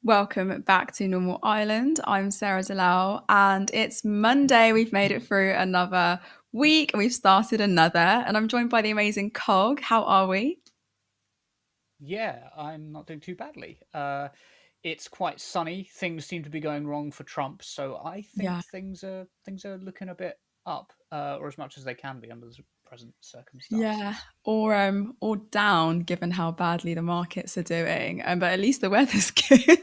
Welcome back to Normal Island. I'm Sarah Dallal, and it's Monday. We've made it through another week and we've started another. And I'm joined by the amazing Cog. How are we? Yeah, I'm not doing too badly. It's quite sunny. Things seem to be going wrong for Trump, so I Yeah. think things are looking a bit up, or as much as they can be under the present Yeah, circumstances. or down, given how badly the markets are doing. But at least the weather's good.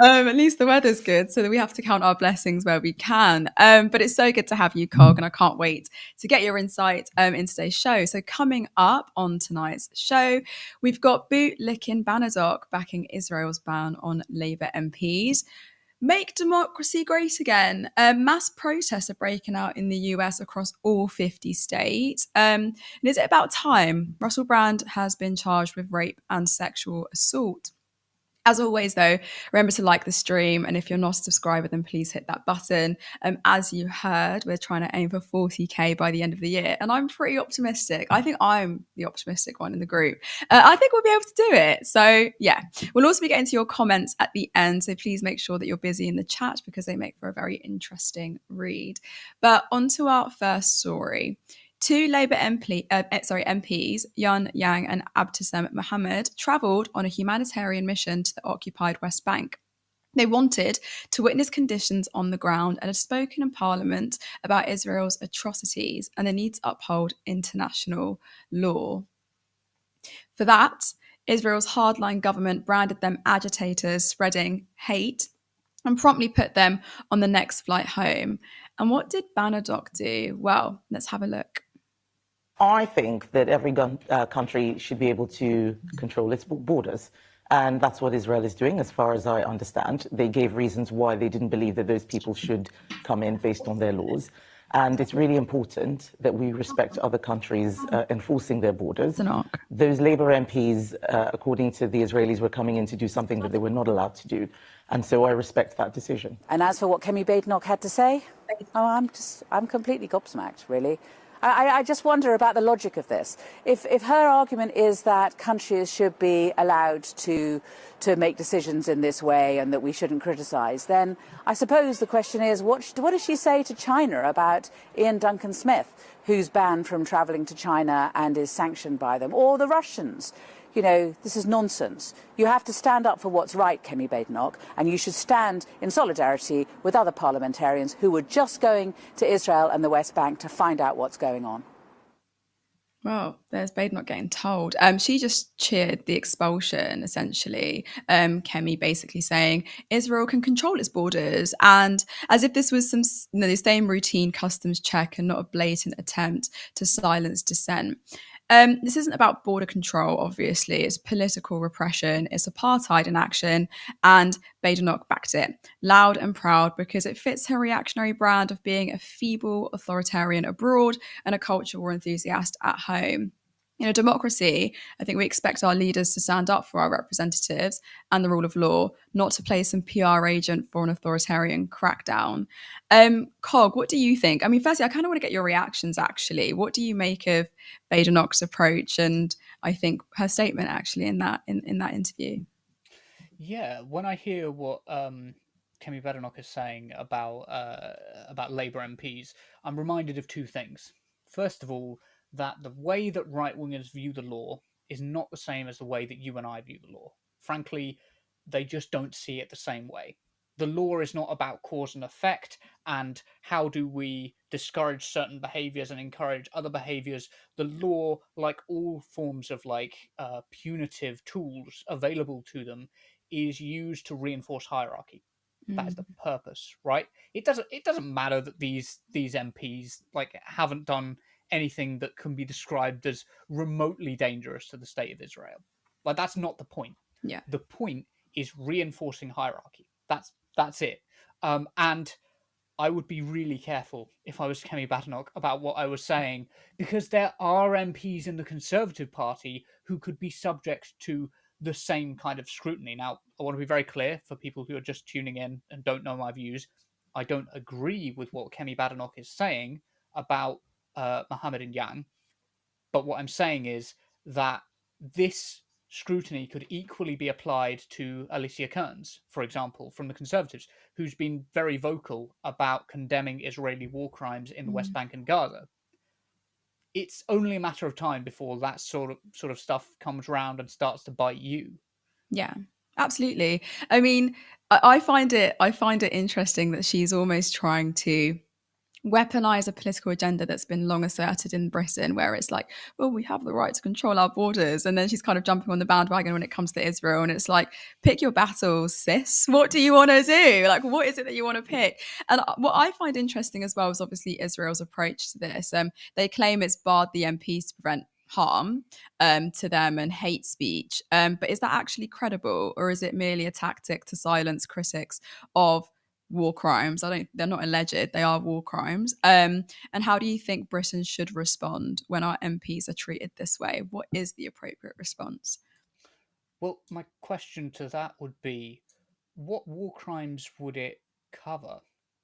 Yeah, At least the weather's good, so that we have to count our blessings where we can. But it's so good to have you, Cog, and I can't wait to get your insight in today's show. So coming up on tonight's show, we've got bootlicking Banadok backing Israel's ban on Labour MPs. Make democracy great again. Mass protests are breaking out in the US across all 50 states. And is it about time? Russell Brand has been charged with rape and sexual assault. As always, though, remember to like the stream. And if you're not a subscriber, then please hit that button. As you heard, we're trying to aim for 40K by the end of the year. And I'm pretty optimistic. I think I'm the optimistic one in the group. I think we'll be able to do it. So, yeah, we'll also be getting to your comments at the end. So please make sure that you're busy in the chat because they make for a very interesting read. But on to our first story. Two Labour MPs, Yun Yang and Abdeslam Mohammed, travelled on a humanitarian mission to the occupied West Bank. They wanted to witness conditions on the ground and had spoken in Parliament about Israel's atrocities and the need to uphold international law. For that, Israel's hardline government branded them agitators spreading hate and promptly put them on the next flight home. And what did Banadok do? Well, let's have a look. I think that every country should be able to control its borders. And that's what Israel is doing, as far as I understand. They gave reasons why they didn't believe that those people should come in based on their laws. And it's really important that we respect other countries enforcing their borders. Sanok. Those Labour MPs, according to the Israelis, were coming in to do something that they were not allowed to do. And so I respect that decision. And as for what Kemi Badenoch had to say, I'm completely gobsmacked, really. I just wonder about the logic of this. If her argument is that countries should be allowed to make decisions in this way and that we shouldn't criticise, then I suppose the question is, what does she say to China about Ian Duncan Smith, who's banned from travelling to China and is sanctioned by them, or the Russians? You know, this is nonsense. You have to stand up for what's right, Kemi Badenoch, and you should stand in solidarity with other parliamentarians who were just going to Israel and the West Bank to find out what's going on. Well, there's Bade not getting told. She just cheered the expulsion, essentially. Kemi basically saying Israel can control its borders, and as if this was the same routine customs check and not a blatant attempt to silence dissent. This isn't about border control, obviously. It's political repression. It's apartheid in action, and Badenoch backed it, loud and proud, because it fits her reactionary brand of being a feeble authoritarian abroad and a culture war enthusiast at home. In a democracy, I think we expect our leaders to stand up for our representatives and the rule of law, not to play some PR agent for an authoritarian crackdown. Cog, what do you think? I mean, firstly, I kind of want to get your reactions, actually. What do you make of Badenoch's approach and I think her statement, actually, in that interview? yeah. When I hear what Kemi Badenoch is saying about Labour MPs, I'm reminded of two things. First of all, that the way that right wingers view the law is not the same as the way that you and I view the law. Frankly, they just don't see it the same way. The law is not about cause and effect and how do we discourage certain behaviors and encourage other behaviors. The law, like all forms of punitive tools available to them, is used to reinforce hierarchy. That is Mm, the purpose, right? It doesn't matter that these MPs haven't done anything that can be described as remotely dangerous to the state of Israel. Like that's not the point. yeah. The point is reinforcing hierarchy. That's it. And I would be really careful if I was Kemi Badenoch about what I was saying, because there are MPs in the Conservative Party who could be subject to the same kind of scrutiny. Now, I want to be very clear for people who are just tuning in and don't know my views. I don't agree with what Kemi Badenoch is saying about Mohammed and Yang, but what I'm saying is that this scrutiny could equally be applied to Alicia Kearns, for example, from the Conservatives, who's been very vocal about condemning Israeli war crimes in the West Mm. Bank and Gaza. It's only a matter of time before that sort of stuff comes round and starts to bite you. Yeah, absolutely. I mean, I find it interesting that she's almost trying to weaponize a political agenda that's been long asserted in Britain, where it's like, well, we have the right to control our borders. And then she's kind of jumping on the bandwagon when it comes to Israel. And it's like, pick your battles, sis. What do you want to do? Like, what is it that you want to pick? And what I find interesting as well is obviously Israel's approach to this. They claim it's barred the MPs to prevent harm to them and hate speech. But is that actually credible, or is it merely a tactic to silence critics of war crimes? They're not alleged, they are war crimes. And how do you think Britain should respond when our MPs are treated this way? What is the appropriate response? Well, my question to that would be, what war crimes would it cover?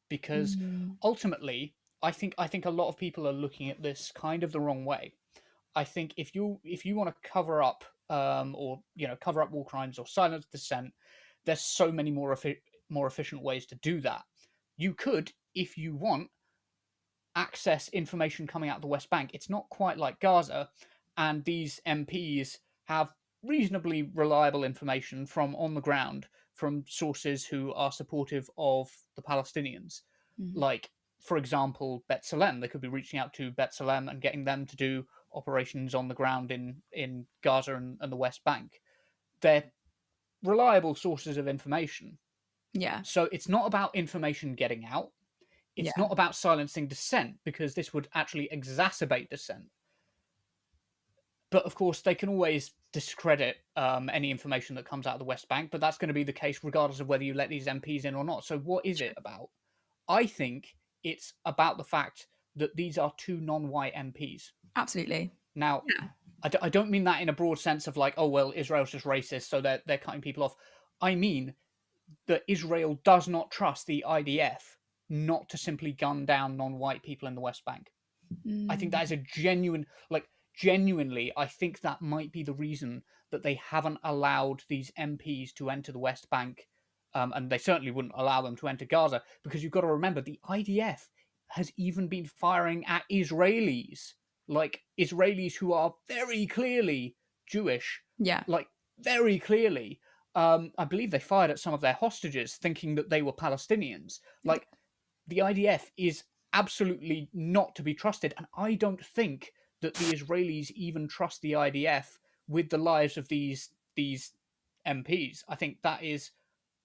Because Mm. ultimately, I think a lot of people are looking at this kind of the wrong way. I think if you want to cover up or cover up war crimes or silence dissent, there's so many more efficient ways to do that. You could, if you want, access information coming out of the West Bank. It's not quite like Gaza, and these MPs have reasonably reliable information from on the ground from sources who are supportive of the Palestinians. Mm. Like, for example, B'Tselem. They could be reaching out to B'Tselem and getting them to do operations on the ground in Gaza and the West Bank. They're reliable sources of information. Yeah, So it's not about information getting out. It's yeah, not about silencing dissent, because this would actually exacerbate dissent. But of course, they can always discredit any information that comes out of the West Bank, but that's going to be the case regardless of whether you let these MPs in or not. So, what is true. it about? I think it's about the fact that these are two non white MPs. Absolutely. Now, Yeah. I don't mean that in a broad sense of like, oh, well, Israel's just racist, so they're cutting people off. I mean that Israel does not trust the IDF not to simply gun down non white people in the West Bank. I think Mm. that is a genuinely, I think that might be the reason that they haven't allowed these MPs to enter the West Bank, and they certainly wouldn't allow them to enter Gaza, because you've got to remember the IDF has even been firing at Israelis, like Israelis who are very clearly Jewish, Yeah. like very clearly. I believe they fired at some of their hostages, thinking that they were Palestinians. Like, the IDF is absolutely not to be trusted, and I don't think that the Israelis even trust the IDF with the lives of these MPs. I think that is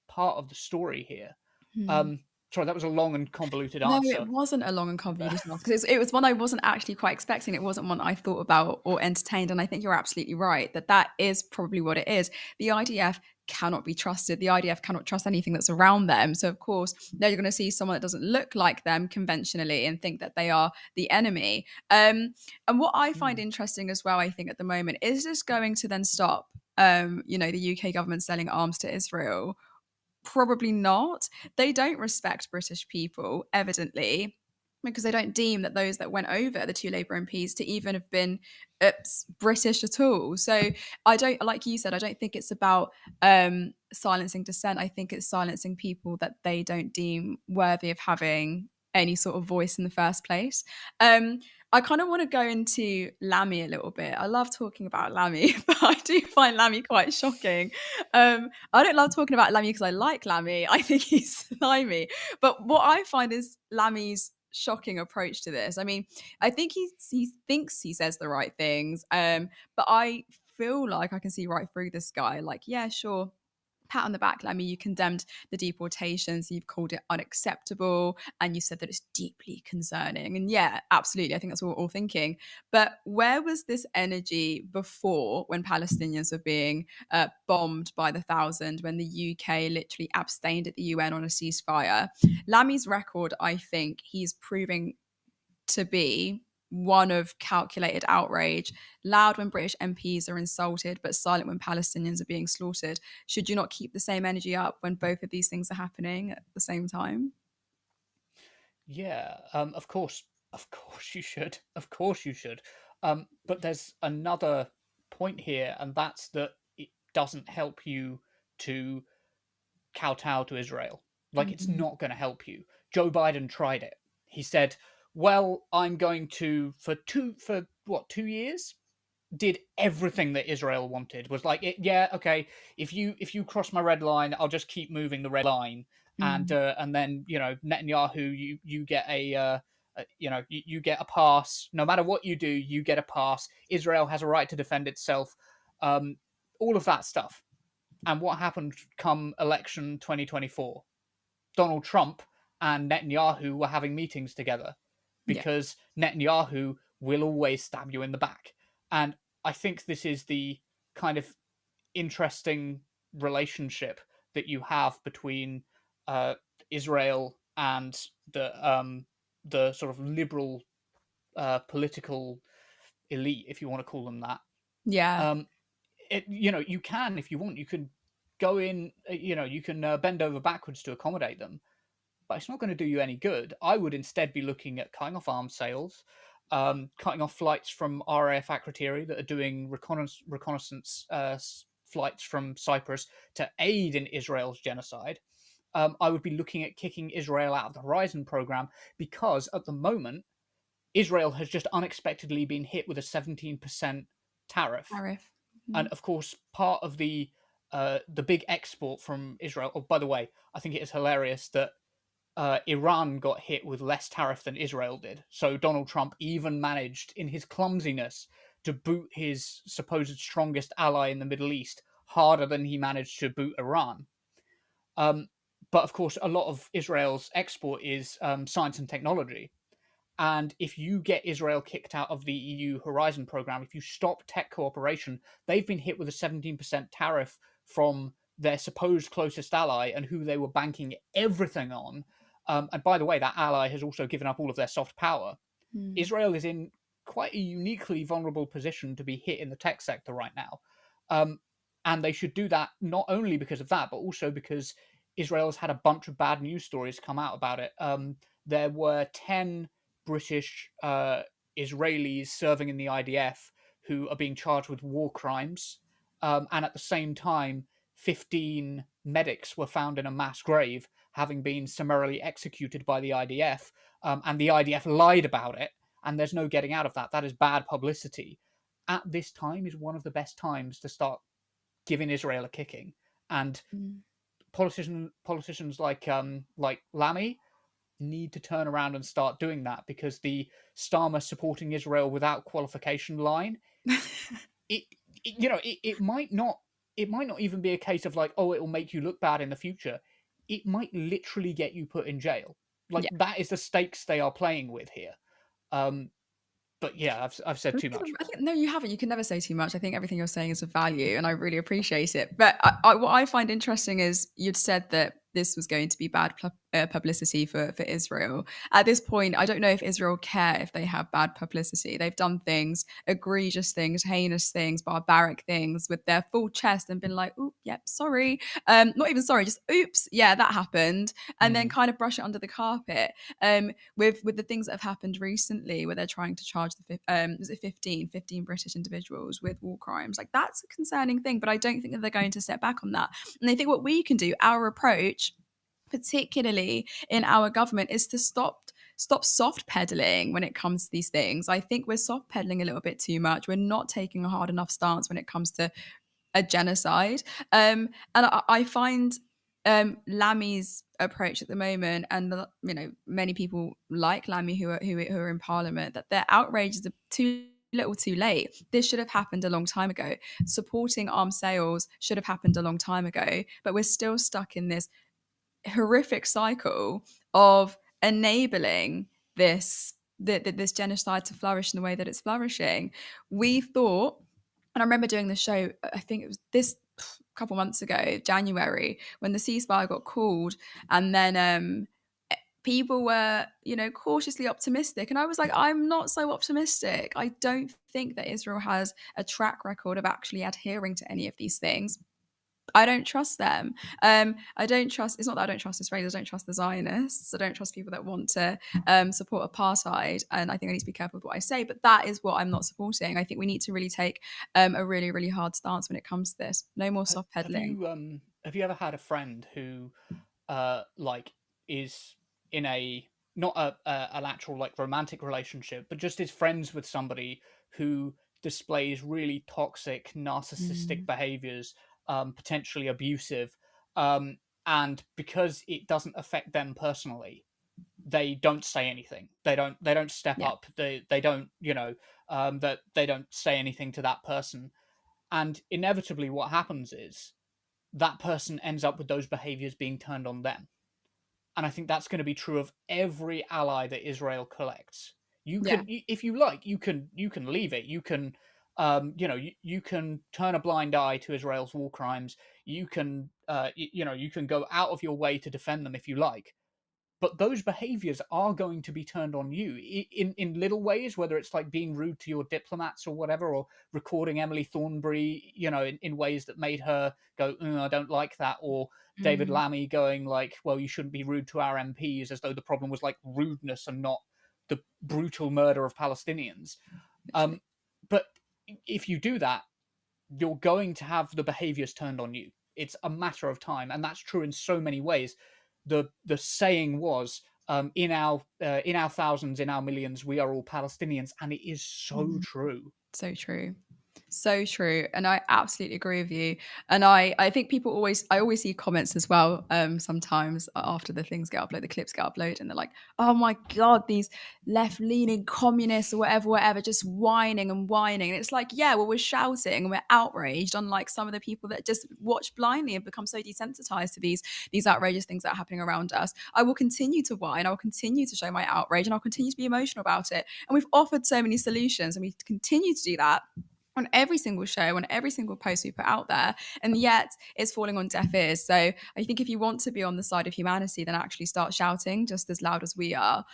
part of the story here. Mm. Um, Sorry, that was a long and convoluted No, answer. it wasn't a long and convoluted answer, because it was one I wasn't actually quite expecting. It wasn't one I thought about or entertained. And I think you're absolutely right that that is probably what it is. The IDF cannot be trusted. The IDF cannot trust anything that's around them. So, of course, now you're going to see someone that doesn't look like them conventionally and think that they are the enemy. And what I find Hmm. interesting as well, I think at the moment, is this going to then stop, the UK government selling arms to Israel? Probably not. They don't respect British people, evidently, because they don't deem that those that went over, the two Labour MPs, to even have been British at all. So I don't, like you said, I don't think it's about silencing dissent. I think it's silencing people that they don't deem worthy of having any sort of voice in the first place. Um, I kind of want to go into Lammy a little bit. I love talking about Lammy, but I do find Lammy quite shocking. I don't love talking about Lammy because I like Lammy. I think he's slimy. But what I find is Lammy's shocking approach to this. I mean, I think he thinks he says the right things, but I feel like I can see right through this guy. Like, yeah, sure, pat on the back, Lemmy, you condemned the deportations, you've called it unacceptable, and you said that it's deeply concerning. And yeah, absolutely, I think that's what we're all thinking. But where was this energy before, when Palestinians were being bombed by the thousand, when the UK literally abstained at the UN on a ceasefire? Lammy's record, I think he's proving to be one of calculated outrage, loud when British MPs are insulted, but silent when Palestinians are being slaughtered. Should you not keep the same energy up when both of these things are happening at the same time? Yeah, of course you should, of course you should. But there's another point here, and that's that doesn't help you to kowtow to Israel. Like, it's not going to help you. Joe Biden tried it. He said, "Well, I'm going to for 2 years." Did everything that Israel wanted. Was like, yeah, okay. If you cross my red line, I'll just keep moving the red line, and then Netanyahu, you get you get a pass. No matter what you do, you get a pass. Israel has a right to defend itself. All of that stuff. And what happened come election 2024? Donald Trump and Netanyahu were having meetings together because Netanyahu will always stab you in the back. And I think this is the kind of interesting relationship that you have between Israel and the sort of liberal political elite, if you want to call them that. Yeah. You can, if you want, you can go in, you can bend over backwards to accommodate them, but it's not going to do you any good. I would instead be looking at cutting off arms sales, cutting off flights from RAF Akrotiri that are doing reconnaissance flights from Cyprus to aid in Israel's genocide. I would be looking at kicking Israel out of the Horizon program, because at the moment, Israel has just unexpectedly been hit with a 17% tariff. And of course, part of the big export from Israel. Oh, by the way, I think it is hilarious that Iran got hit with less tariff than Israel did. So Donald Trump even managed, in his clumsiness, to boot his supposed strongest ally in the Middle East harder than he managed to boot Iran. But of course, a lot of Israel's export is science and technology. And if you get Israel kicked out of the EU Horizon program, if you stop tech cooperation, they've been hit with a 17% tariff from their supposed closest ally and who they were banking everything on. And by the way, that ally has also given up all of their soft power. Israel is in quite a uniquely vulnerable position to be hit in the tech sector right now. And they should do that not only because of that, but also because Israel has had a bunch of bad news stories come out about it. There were 10 British Israelis serving in the IDF who are being charged with war crimes. And at the same time, 15 medics were found in a mass grave, having been summarily executed by the IDF. And the IDF lied about it, and there's no getting out of that. That is bad publicity. At this time is one of the best times to start giving Israel a kicking. And politicians like Lamy need to turn around and start doing that, because the Starmer supporting Israel without qualification line, it might not even be a case of like, oh, it will make you look bad in the future. It might literally get you put in jail. Like, that is the stakes they are playing with here. But yeah, I've said too much. I think, no, you haven't. You can never say too much. I think everything you're saying is of value, and I really appreciate it. But what I find interesting is you'd said that this was going to be bad publicity for Israel. At this point, I don't know if Israel care if they have bad publicity. They've done things, egregious things, heinous things, barbaric things with their full chest and been like, "Oop, yep, sorry." Not even sorry, just oops, yeah, that happened, and then kind of brush it under the carpet. With the things that have happened recently, where they're trying to charge was it 15 British individuals with war crimes. Like, that's a concerning thing, but I don't think that they're going to step back on that. And I think what we can do, our approach, particularly in our government, is to stop soft pedaling when it comes to these things. I think we're soft pedaling a little bit too much. We're not taking a hard enough stance when it comes to a genocide. And I find Lamy's approach at the moment, and many people like Lamy who are in Parliament, that their outrages are too little too late. This should have happened a long time ago. Supporting arms sales should have happened a long time ago, but we're still stuck in this horrific cycle of enabling this genocide to flourish in the way that it's flourishing. We thought, and I remember doing the show, I think it was this couple months ago, January, when the ceasefire got called, and then people were, cautiously optimistic. And I was like, I'm not so optimistic. I don't think that Israel has a track record of actually adhering to any of these things. I don't trust them. I don't trust. It's not that I don't trust Israelis. I don't trust the Zionists. I don't trust people that want to support apartheid. And I think I need to be careful with what I say. But that is what I'm not supporting. I think we need to really take a really, really hard stance when it comes to this. No more soft peddling. Have you ever had a friend who like is in a not an actual like romantic relationship, but just is friends with somebody who displays really toxic, narcissistic Mm. behaviors, potentially abusive, um, and because it doesn't affect them personally, they don't say anything. They don't step Yeah. up. They don't that they don't say anything to that person, and inevitably what happens is that person ends up with those behaviors being turned on them. And I think that's going to be true of every ally that Israel collects. You Yeah. can, if you like, you can leave it. You can, you can turn a blind eye to Israel's war crimes. You can, you can go out of your way to defend them if you like. But those behaviors are going to be turned on you in little ways, whether it's like being rude to your diplomats or whatever, or recording Emily Thornberry, in ways that made her go, I don't like that, or David Mm. Lammy going like, well, you shouldn't be rude to our MPs, as though the problem was like rudeness and not the brutal murder of Palestinians. Literally. Um, but if you do that, you're going to have the behaviors turned on you. It's a matter of time, and that's true in so many ways. The saying was, in our thousands, in our millions, we are all Palestinians, and it is so Mm. true. So true. So true. And I absolutely agree with you. And I think people I always see comments as well, sometimes after the things get uploaded, the clips get uploaded, and they're like, oh my God, these left-leaning communists or whatever, just whining and whining. And it's like, yeah, well, we're shouting and we're outraged, unlike some of the people that just watch blindly and become so desensitized to these outrageous things that are happening around us. I will continue to whine, I will continue to show my outrage, and I'll continue to be emotional about it. And we've offered so many solutions, and we continue to do that on every single show, on every single post we put out there, and yet it's falling on deaf ears. So I think if you want to be on the side of humanity, then actually start shouting just as loud as we are.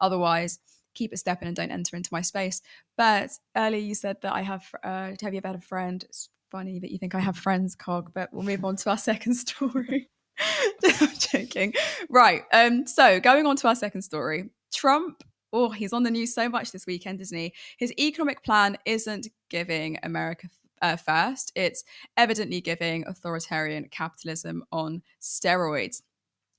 Otherwise, keep it stepping and don't enter into my space. But earlier you said that have you ever had a friend? It's funny that you think I have friends, Cog, but we'll move on to our second story. I'm joking. Right. So going on to our second story, Trump. Oh, he's on the news so much this weekend, isn't he? His economic plan isn't giving America first. It's evidently giving authoritarian capitalism on steroids.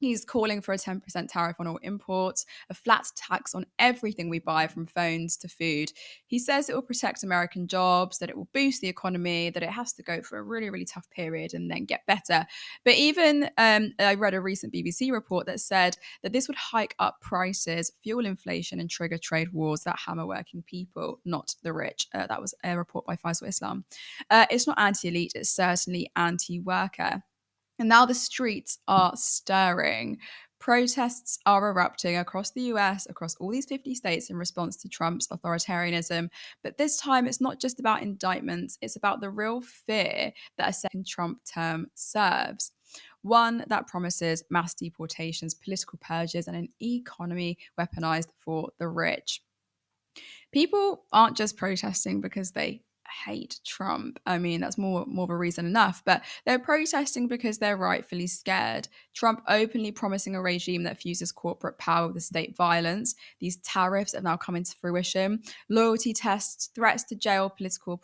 He's calling for a 10% tariff on all imports, a flat tax on everything we buy from phones to food. He says it will protect American jobs, that it will boost the economy, that it has to go for a really, really tough period and then get better. But even I read a recent BBC report that said that this would hike up prices, fuel inflation, and trigger trade wars that hammer working people, not the rich. That was a report by Faisal Islam. It's not anti-elite, it's certainly anti-worker. And now the streets are stirring. Protests are erupting across the US, across all these 50 states in response to Trump's authoritarianism. But this time, it's not just about indictments, it's about the real fear that a second Trump term serves. One that promises mass deportations, political purges, and an economy weaponized for the rich. People aren't just protesting because they hate Trump. I mean, that's more of a reason enough, but they're protesting because they're rightfully scared. Trump openly promising a regime that fuses corporate power with state violence. These tariffs have now come into fruition. Loyalty tests, threats to jail political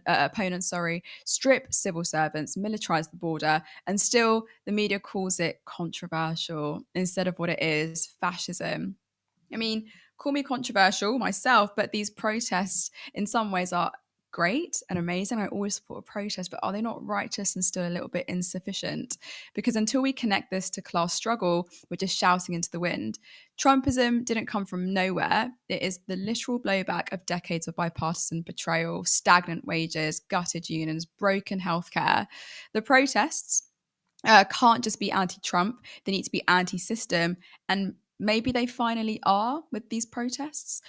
opponents, strip civil servants, militarize the border, and still the media calls it controversial instead of what it is, fascism. I mean, call me controversial myself, but these protests in some ways are great and amazing. I always support a protest, but are they not righteous and still a little bit insufficient? Because until we connect this to class struggle, we're just shouting into the wind. Trumpism didn't come from nowhere. It is the literal blowback of decades of bipartisan betrayal, stagnant wages, gutted unions, broken healthcare. The protests can't just be anti-Trump. They need to be anti-system, and maybe they finally are with these protests.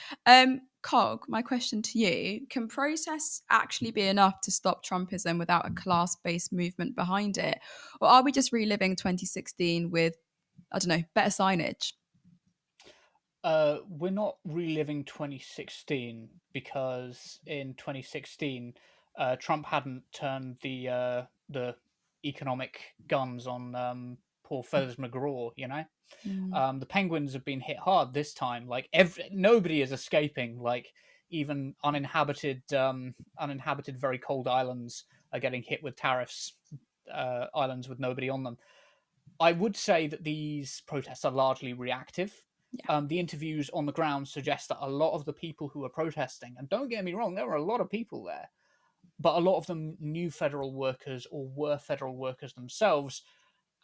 Cog, my question to you: can protests actually be enough to stop Trumpism without a class-based movement behind it, or are we just reliving 2016 with, I don't know, better signage? We're not reliving 2016 because in 2016, Trump hadn't turned the economic guns on poor Feathers McGraw, The Penguins have been hit hard this time. Like nobody is escaping. Like even uninhabited, very cold islands are getting hit with tariffs. Islands with nobody on them. I would say that these protests are largely reactive. Yeah. The interviews on the ground suggest that a lot of the people who are protesting, and don't get me wrong, there were a lot of people there, but a lot of them knew federal workers or were federal workers themselves.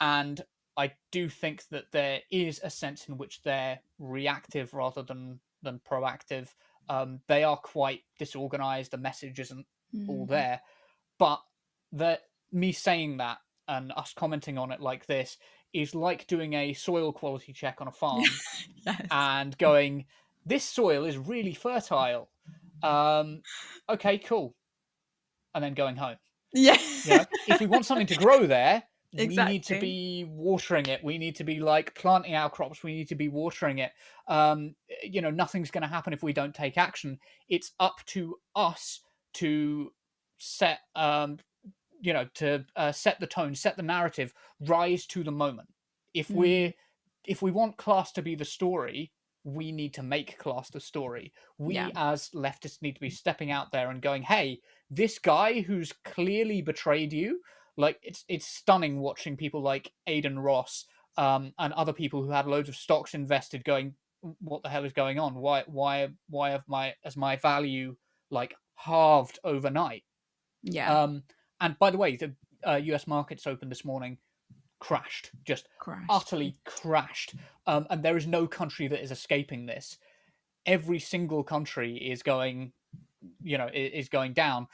And I do think that there is a sense in which they're reactive rather than proactive. They are quite disorganized. The message isn't all there. But me saying that and us commenting on it like this is like doing a soil quality check on a farm Yes. and going, this soil is really fertile. Okay, cool. And then going home. Yeah. If we want something to grow there, we need to Exactly. be watering it. We need to be like planting our crops. We need to be watering it. Nothing's going to happen if we don't take action. It's up to us to set, set the tone, set the narrative, rise to the moment. If we want class to be the story, we need to make class the story. We as leftists need to be stepping out there and going, hey, this guy who's clearly betrayed you, like it's stunning watching people like Aidan Ross and other people who had loads of stocks invested going, what the hell is going on? Why has my value like halved overnight? Yeah. And by the way, the US markets opened this morning, crashed, just utterly crashed. And there is no country that is escaping this. Every single country is going, is going down.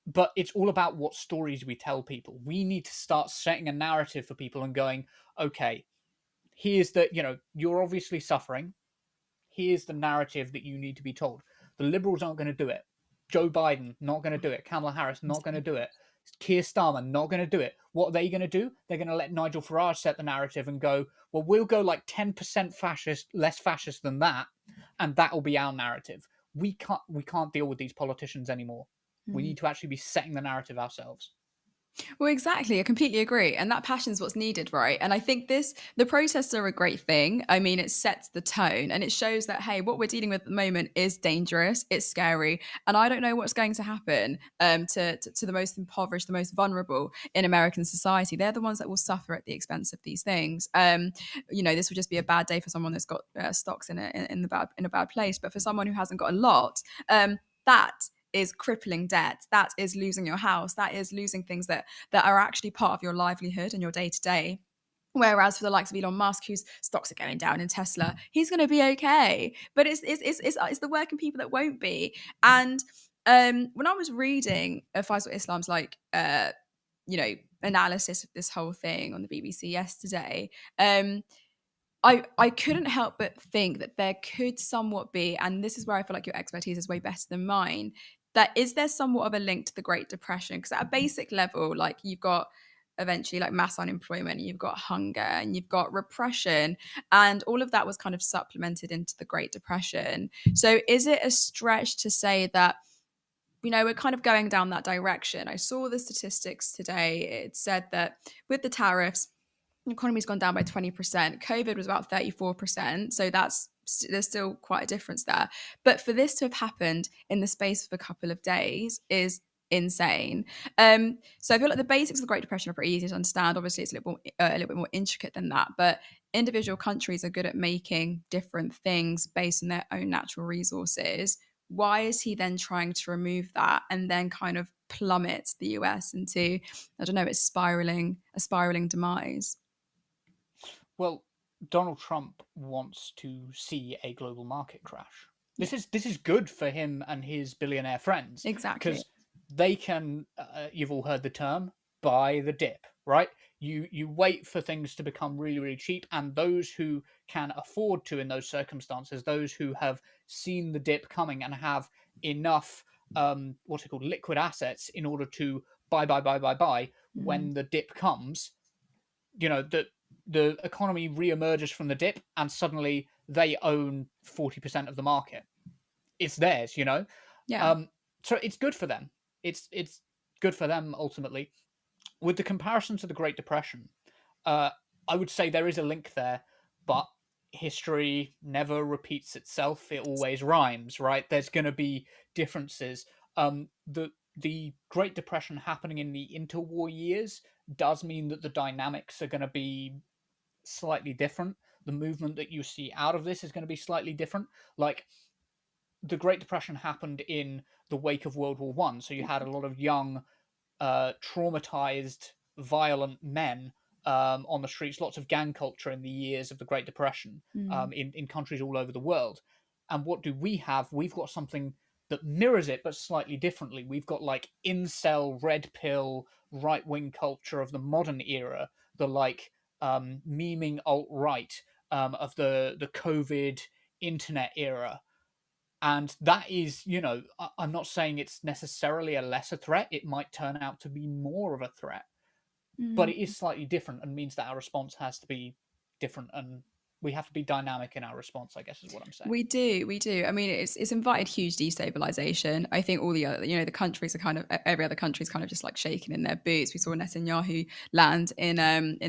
But it's all about what stories we tell people. We need to start setting a narrative for people and going, okay, here's the, you're obviously suffering. Here's the narrative that you need to be told. The Liberals aren't going to do it. Joe Biden, not going to do it. Kamala Harris, not going to do it. Keir Starmer, not going to do it. What are they going to do? They're going to let Nigel Farage set the narrative and go, well, we'll go like 10% fascist, less fascist than that, and that'll be our narrative. We can't deal with these politicians anymore. We need to actually be setting the narrative ourselves. Well, exactly. I completely agree. And that passion is what's needed, right? And I think the protests are a great thing. I mean, it sets the tone and it shows that, hey, what we're dealing with at the moment is dangerous, it's scary. And I don't know what's going to happen to the most impoverished, the most vulnerable in American society. They're the ones that will suffer at the expense of these things. This will just be a bad day for someone that's got stocks in a bad place. But for someone who hasn't got a lot, that is crippling debt. That is losing your house. That is losing things that are actually part of your livelihood and your day to day. Whereas for the likes of Elon Musk, whose stocks are going down in Tesla, he's going to be okay. But it's the working people that won't be. And when I was reading Faisal Islam's analysis of this whole thing on the BBC yesterday, I couldn't help but think that there could somewhat be, and this is where I feel like your expertise is way better than mine, that is there somewhat of a link to the Great Depression? Because at a basic level, like you've got eventually like mass unemployment, you've got hunger, and you've got repression, and all of that was kind of supplemented into the Great Depression. So is it a stretch to say that, we're kind of going down that direction? I saw the statistics today. It said that with the tariffs, the economy's gone down by 20%. COVID was about 34%. So there's still quite a difference there. But for this to have happened in the space of a couple of days is insane. So I feel like the basics of the Great Depression are pretty easy to understand. Obviously, it's a little bit more intricate than that. But individual countries are good at making different things based on their own natural resources. Why is he then trying to remove that and then kind of plummet the US into, I don't know, a spiraling demise? Well, Donald Trump wants to see a global market crash. This is good for him and his billionaire friends. Exactly. Because they can, you've all heard the term, buy the dip, right? You wait for things to become really, really cheap, and those who can afford to in those circumstances, those who have seen the dip coming and have enough, liquid assets in order to buy when the dip comes, the economy re-emerges from the dip and suddenly they own 40% of the market. It's theirs, Yeah. So it's good for them. It's good for them ultimately. with the comparison to the Great Depression, uh, I would say there is a link there, but history never repeats itself. It always rhymes, right? There's going to be differences. The Great Depression happening in the interwar years does mean that the dynamics are going to be slightly different. The movement that you see out of this is going to be slightly different. Like, the Great Depression happened in the wake of World War One, so you had a lot of young, traumatized, violent men on the streets, lots of gang culture in the years of the Great Depression in countries all over the world. And what do we have? We've got something that mirrors it, but slightly differently. We've got like incel, red pill, right wing culture of the modern era, the like memeing alt right of the COVID internet era. And that is, I'm not saying it's necessarily a lesser threat. It might turn out to be more of a threat, but it is slightly different and means that our response has to be different, and we have to be dynamic in our response, I guess is what I'm saying. We do. I mean, it's invited huge destabilization. I think all the other, the countries are kind of, every other country is kind of just like shaking in their boots. We saw Netanyahu land in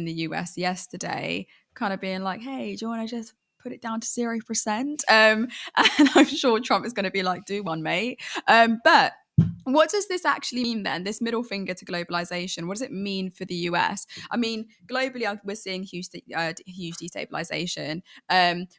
the US yesterday, kind of being like, "Hey, do you want to just put it down to 0%?" And I'm sure Trump is going to be like, "Do one, mate." But what does this actually mean then? This middle finger to globalization. What does it mean for the US? I mean, globally, we're seeing huge destabilization.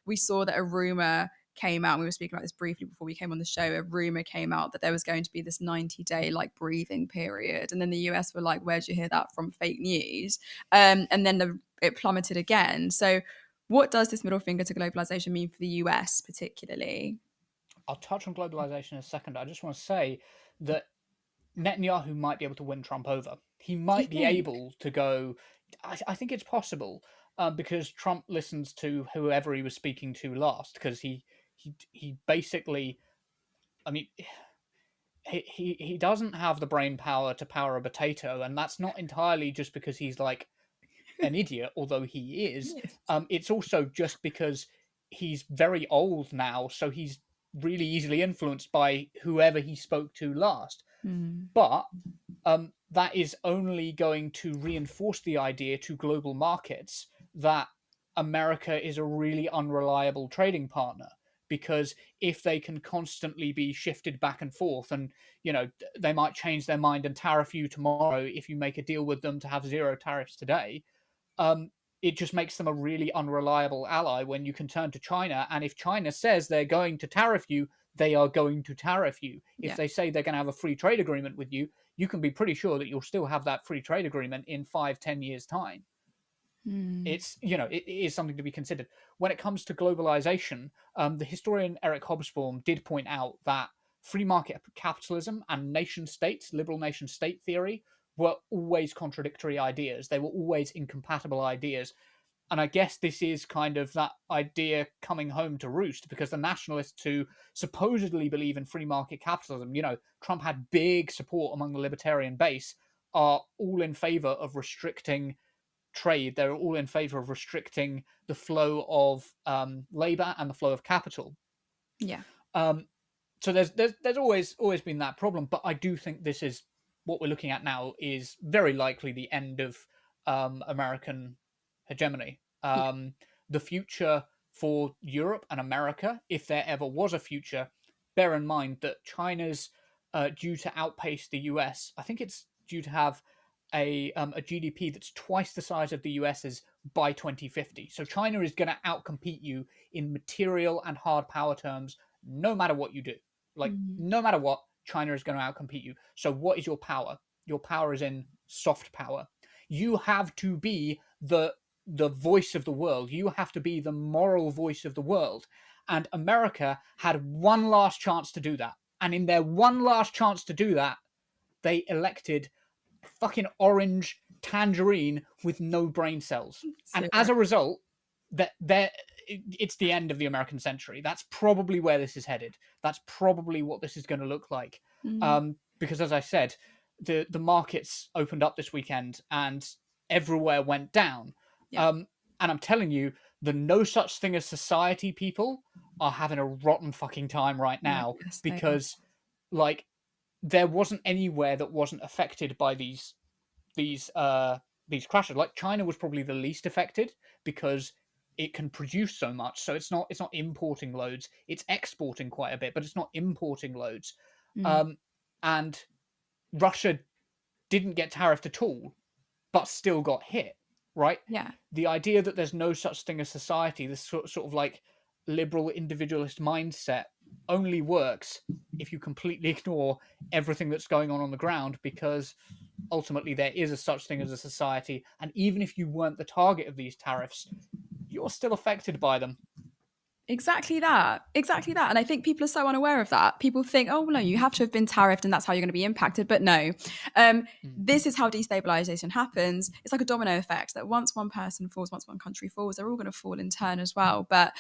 We saw that a rumor came out. We were speaking about this briefly before we came on the show. A rumor came out that there was going to be this 90-day like breathing period, and then the US were like, "Where'd you hear that from? Fake news." And then it plummeted again. So, what does this middle finger to globalization mean for the US particularly? I'll touch on globalization in a second. I just want to say that Netanyahu might be able to win Trump over. He might be able to go. I think it's possible because Trump listens to whoever he was speaking to last. Because he basically, I mean, he doesn't have the brain power to power a potato, and that's not entirely just because he's like an idiot, although he is. It's also just because he's very old now, so he's really easily influenced by whoever he spoke to last. But that is only going to reinforce the idea to global markets that America is a really unreliable trading partner. Because if they can constantly be shifted back and forth, and they might change their mind and tariff you tomorrow if you make a deal with them to have zero tariffs today, it just makes them a really unreliable ally when you can turn to China. And if China says they're going to tariff you, they are going to tariff you. If they say they're going to have a free trade agreement with you, you can be pretty sure that you'll still have that free trade agreement in 5-10 years' time. It's, it is something to be considered. When it comes to globalization, the historian Eric Hobsbawm did point out that free market capitalism and nation states, liberal nation state theory, were always contradictory ideas. They were always incompatible ideas. And I guess this is kind of that idea coming home to roost, because the nationalists who supposedly believe in free market capitalism, Trump had big support among the libertarian base, are all in favor of restricting trade. They're all in favor of restricting the flow of labor and the flow of capital. So there's always been that problem. But I do think this is what we're looking at now is very likely the end of American hegemony. The future for Europe and America, if there ever was a future, bear in mind that China's due to outpace the US. I think it's due to have a GDP that's twice the size of the US's by 2050. So China is going to outcompete you in material and hard power terms, no matter what you do. No matter what, China is going to outcompete you. So what is your power? Your power is in soft power. You have to be the voice of the world. You have to be the moral voice of the world. And America had one last chance to do that. And in their one last chance to do that, they elected fucking orange tangerine with no brain cells. And as a result, it's the end of the American century. That's probably where this is headed. That's probably what this is going to look like. Because as I said, the markets opened up this weekend and everywhere went down. And I'm telling you, the no such thing as society people are having a rotten fucking time right now, because there wasn't anywhere that wasn't affected by these these crashes. Like China was probably the least affected because it can produce so much, so it's not importing loads. It's exporting quite a bit, but it's not importing loads. And Russia didn't get tariffed at all, but still got hit, right? Yeah. The idea that there's no such thing as society, this sort of like liberal individualist mindset, only works if you completely ignore everything that's going on the ground, because ultimately there is a such thing as a society, and even if you weren't the target of these tariffs, you're still affected by them. Exactly that. And I think people are so unaware of that. People think, oh, no, you have to have been tariffed and that's how you're going to be impacted. But no, this is how destabilization happens. It's like a domino effect that once one person falls, once one country falls, they're all going to fall in turn as well. But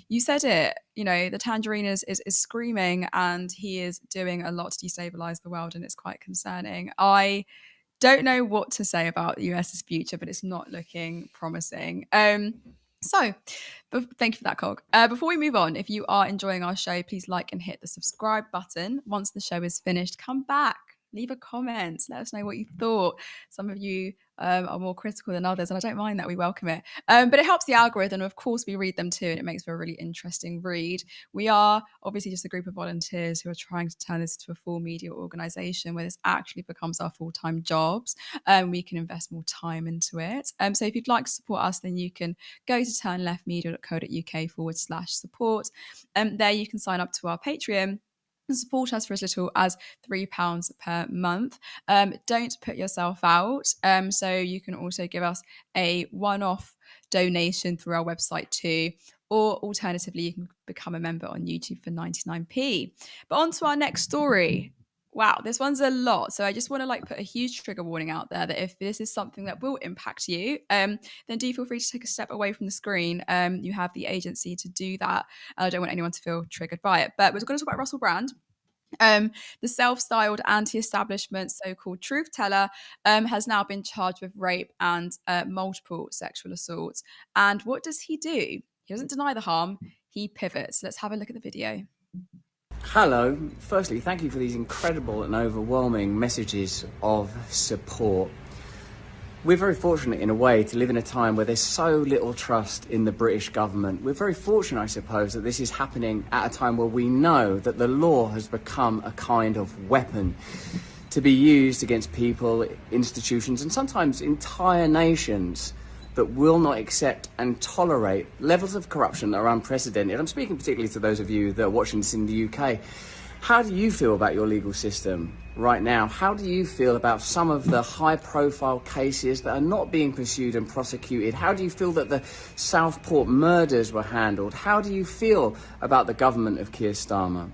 you said it, the tangerine is screaming and he is doing a lot to destabilize the world, and it's quite concerning. I don't know what to say about the US's future, but it's not looking promising. So, thank you for that, Cog. Before we move on, if you are enjoying our show, please like and hit the subscribe button. Once the show is finished, come back, leave a comment, let us know what you thought. Some of you are more critical than others, and I don't mind that. We welcome it. But it helps the algorithm. Of course, we read them too, and it makes for a really interesting read. We are obviously just a group of volunteers who are trying to turn this into a full media organisation where this actually becomes our full-time jobs. We can invest more time into it. So if you'd like to support us, then you can go to turnleftmedia.co.uk/support. There you can sign up to our Patreon and support us for as little as £3 per month. Don't put yourself out. So you can also give us a one-off donation through our website too. Or alternatively, you can become a member on YouTube for 99p. But on to our next story. Wow, this one's a lot. So I just want to put a huge trigger warning out there that if this is something that will impact you, then do feel free to take a step away from the screen. You have the agency to do that. I don't want anyone to feel triggered by it. But we're going to talk about Russell Brand. The self-styled anti-establishment so-called truth teller has now been charged with rape and multiple sexual assaults. And what does he do? He doesn't deny the harm, he pivots. Let's have a look at the video. Hello. Firstly, thank you for these incredible and overwhelming messages of support. We're very fortunate in a way to live in a time where there's so little trust in the British government. We're very fortunate, I suppose, that this is happening at a time where we know that the law has become a kind of weapon to be used against people, institutions, and sometimes entire nations that will not accept and tolerate levels of corruption that are unprecedented. I'm speaking particularly to those of you that are watching this in the UK. How do you feel about your legal system right now? How do you feel about some of the high-profile cases that are not being pursued and prosecuted? How do you feel that the Southport murders were handled? How do you feel about the government of Keir Starmer?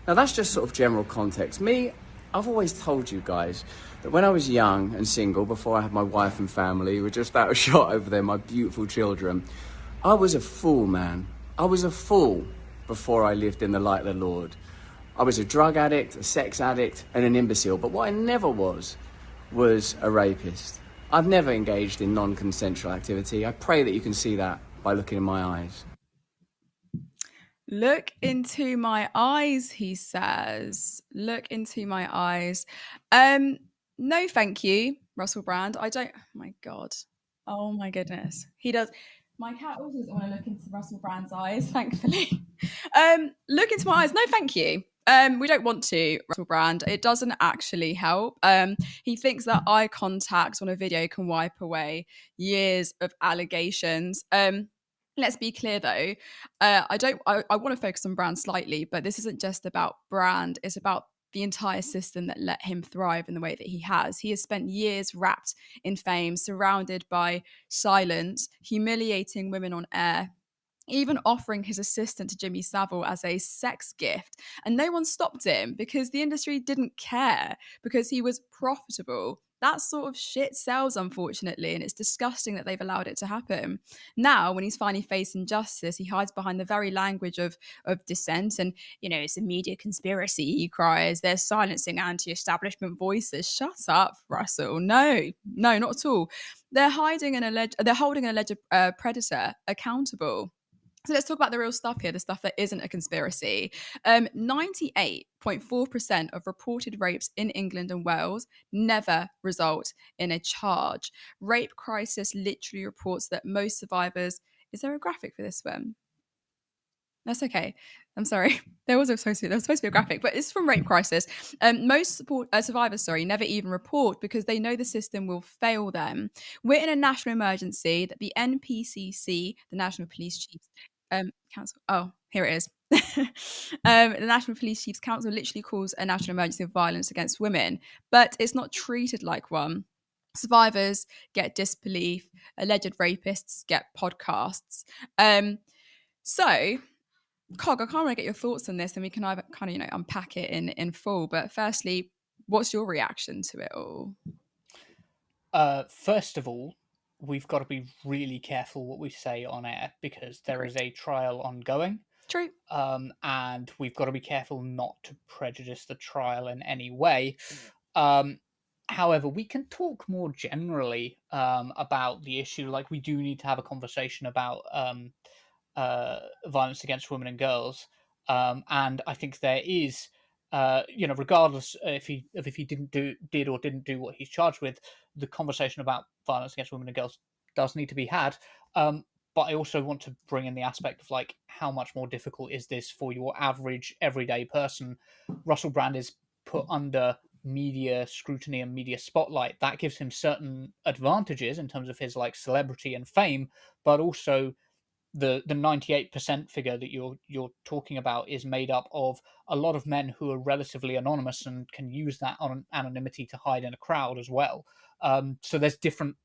Now, that's just sort of general context. I've always told you guys that when I was young and single, before I had my wife and family, who were just out of shot over there, my beautiful children, I was a fool, man. I was a fool before I lived in the light of the Lord. I was a drug addict, a sex addict, and an imbecile. But what I never was a rapist. I've never engaged in non-consensual activity. I pray that you can see that by looking in my eyes. Look into my eyes, he says. Look into my eyes. No, thank you, Russell Brand. I don't. Oh my God. Oh my goodness. He does. My cat also doesn't want to look into Russell Brand's eyes, thankfully. Look into my eyes. No, thank you. We don't want to, Russell Brand. It doesn't actually help. He thinks that eye contact on a video can wipe away years of allegations. Let's be clear, though. I want to focus on Brand slightly, but this isn't just about Brand. It's about the entire system that let him thrive in the way that he has. He has spent years wrapped in fame, surrounded by silence, humiliating women on air, even offering his assistant to Jimmy Savile as a sex gift. And no one stopped him because the industry didn't care, because he was profitable. That sort of shit sells, unfortunately, and it's disgusting that they've allowed it to happen. Now, when he's finally facing justice, he hides behind the very language of dissent. And, it's a media conspiracy, he cries. They're silencing anti-establishment voices. Shut up, Russell. No, not at all. They're holding an alleged predator accountable. So let's talk about the real stuff here, the stuff that isn't a conspiracy. 98.4% of reported rapes in England and Wales never result in a charge. Rape Crisis literally reports that most survivors. Is there a graphic for this one? That's okay. I'm sorry. There was supposed to be a graphic, but it's from Rape Crisis. Most survivors, never even report because they know the system will fail them. We're in a national emergency that the NPCC, the National Police Chiefs Council. Oh, here it is. The National Police Chiefs Council literally calls a national emergency of violence against women, but it's not treated like one. Survivors get disbelief. Alleged rapists get podcasts. So Cog, I can't really get your thoughts on this, and we can either kind of, unpack it in full. But firstly, what's your reaction to it all? First of all, we've got to be really careful what we say on air because there is a trial ongoing. True. And we've got to be careful not to prejudice the trial in any way. However, we can talk more generally about the issue. Like, we do need to have a conversation about violence against women and girls. And I think there is, regardless if he did or didn't do what he's charged with, the conversation about violence against women and girls does need to be had. But I also want to bring in the aspect of like how much more difficult is this for your average everyday person. Russell Brand is put under media scrutiny and media spotlight. That gives him certain advantages in terms of his like celebrity and fame, but also the 98% figure that you're talking about is made up of a lot of men who are relatively anonymous and can use that anonymity to hide in a crowd as well. So there's different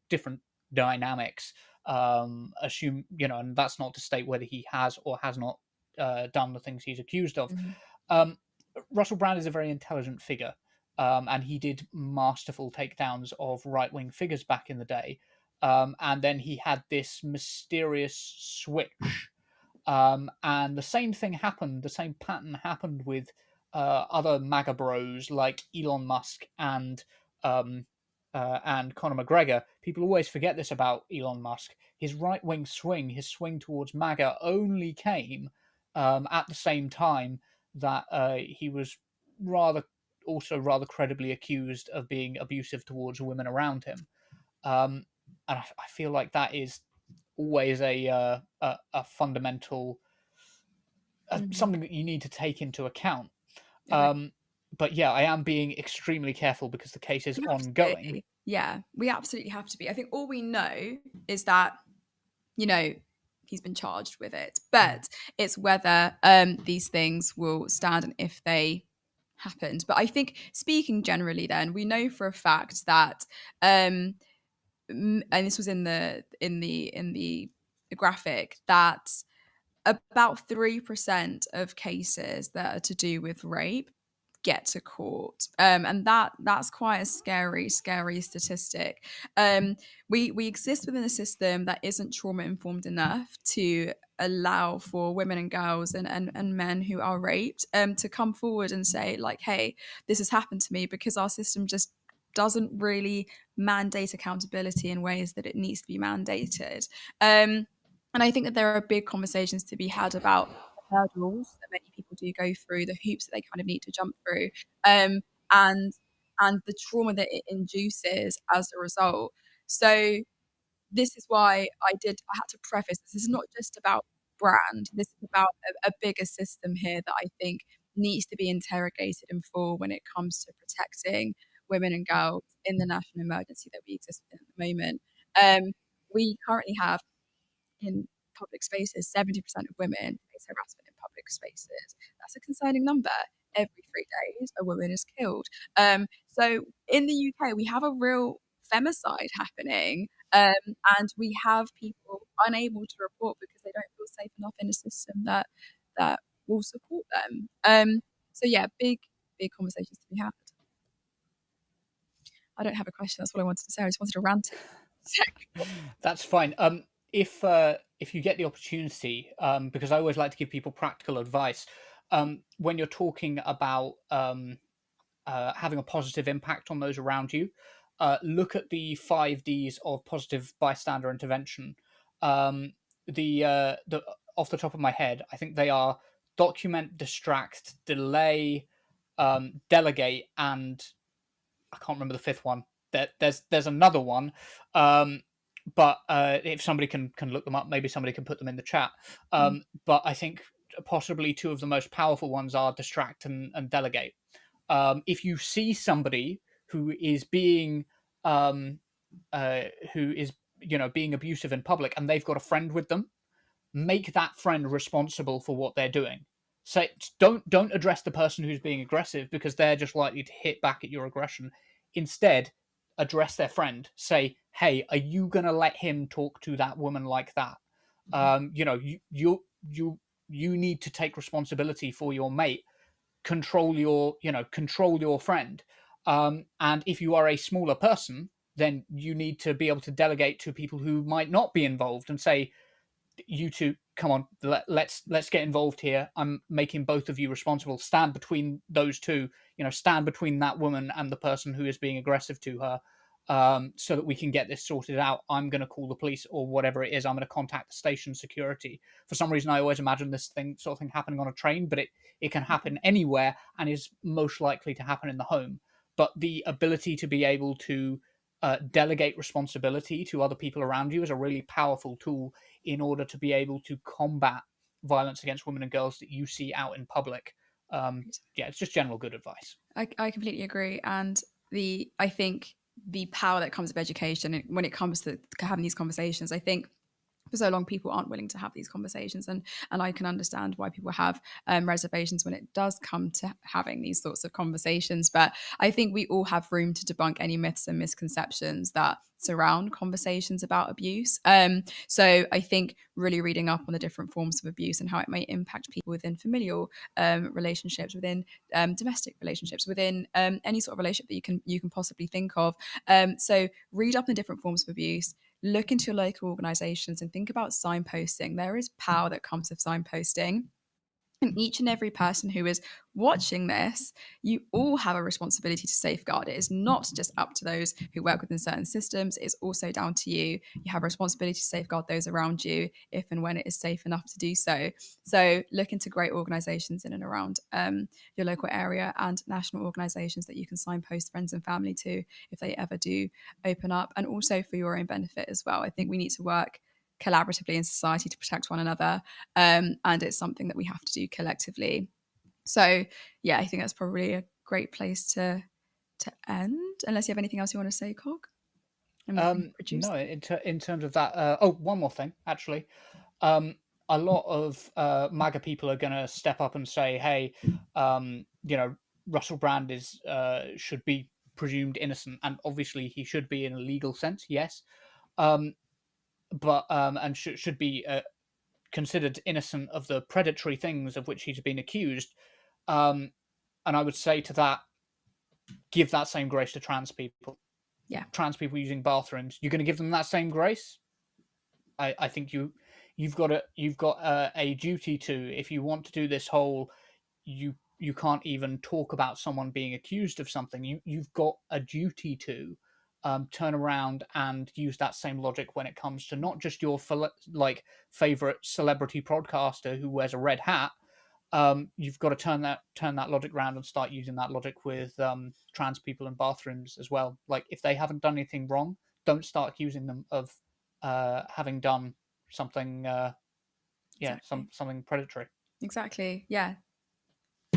dynamics. And that's not to state whether he has or has not done the things he's accused of. Mm-hmm. Russell Brand is a very intelligent figure, and he did masterful takedowns of right-wing figures back in the day. And then he had this mysterious switch. And the same pattern happened with other MAGA bros like Elon Musk and Conor McGregor. People always forget this about Elon Musk. His right-wing swing, his swing towards MAGA, only came at the same time that he was rather credibly accused of being abusive towards women around him. And I feel like that is always a fundamental something that you need to take into account. But yeah, I am being extremely careful because the case is ongoing. Yeah, we absolutely have to be. I think all we know is that, he's been charged with it, but it's whether these things will stand and if they happened. But I think speaking generally, then we know for a fact that and this was in the graphic, that about 3% of cases that are to do with rape get to court, and that's quite a scary statistic. We exist within a system that isn't trauma informed enough to allow for women and girls and men who are raped to come forward and say, like, hey, this has happened to me, because our system just doesn't really mandate accountability in ways that it needs to be mandated. And I think that there are big conversations to be had about the hurdles that many people do go through, the hoops that they kind of need to jump through, and the trauma that it induces as a result. So this is why I had to preface this is not just about Brand. This is about a bigger system here that I think needs to be interrogated in full when it comes to protecting women and girls in the national emergency that we exist in at the moment. We currently have in public spaces 70% of women face harassment in public spaces. That's a concerning number. Every 3 days, a woman is killed. So in the UK, we have a real femicide happening, and we have people unable to report because they don't feel safe enough in a system that will support them. So yeah, big conversations to be had. I don't have a question. That's what I wanted to say. I just wanted to rant. That's fine. If you get the opportunity, because I always like to give people practical advice, when you're talking about having a positive impact on those around you, look at the 5 Ds of positive bystander intervention. The off the top of my head, I think they are document, distract, delay, delegate, and I can't remember the fifth one. There's another one, but if somebody can look them up, maybe somebody can put them in the chat. But I think possibly two of the most powerful ones are distract and delegate. If you see somebody who is being who is being abusive in public and they've got a friend with them, make that friend responsible for what they're doing. Say, don't address the person who's being aggressive, because they're just likely to hit back at your aggression. Instead, address their friend. Say, hey, are you gonna let him talk to that woman like that? You need to take responsibility for your mate. Control your friend. And if you are a smaller person, then you need to be able to delegate to people who might not be involved and say, you two, come on, let's get involved here. I'm making both of you responsible. Stand between those two. Stand between that woman and the person who is being aggressive to her, so that we can get this sorted out. I'm going to call the police or whatever it is. I'm going to contact the station security. For some reason, I always imagine this sort of thing happening on a train, but it can happen anywhere and is most likely to happen in the home. But the ability to be able to delegate responsibility to other people around you is a really powerful tool in order to be able to combat violence against women and girls that you see out in public. It's just general good advice. I completely agree. And I think the power that comes with education when it comes to having these conversations, I think for so long people aren't willing to have these conversations, and I can understand why people have reservations when it does come to having these sorts of conversations. But I think we all have room to debunk any myths and misconceptions that surround conversations about abuse. So I think really reading up on the different forms of abuse and how it may impact people within familial relationships, within domestic relationships, within any sort of relationship that you can possibly think of. So read up on the different forms of abuse. Look into your local organisations and think about signposting. There is power that comes with signposting. And each and every person who is watching this, you all have a responsibility to safeguard. It is not just up to those who work within certain systems. It's also down to you. You have a responsibility to safeguard those around you if and when it is safe enough to do so. So look into great organisations in and around your local area and national organisations that you can signpost friends and family to if they ever do open up, and also for your own benefit as well. I think we need to work collaboratively in society to protect one another, and it's something that we have to do collectively. So yeah, I think that's probably a great place to end, unless you have anything else you want to say, Cog. No, in terms of that, one more thing actually. A lot of MAGA people are going to step up and say, hey, Russell Brand should be presumed innocent, and obviously he should be in a legal sense, yes, but and should be considered innocent of the predatory things of which he's been accused. And I would say to that, give that same grace to trans people. Yeah, trans people using bathrooms. You're going to give them that same grace? I think you've got a duty to, if you want to do this whole, you can't even talk about someone being accused of something. You've got a duty to turn around and use that same logic when it comes to not just your favorite celebrity broadcaster who wears a red hat. You've got to turn that logic around and start using that logic with trans people in bathrooms as well. Like, if they haven't done anything wrong, don't start accusing them of having done something exactly. something predatory. Exactly. Yeah,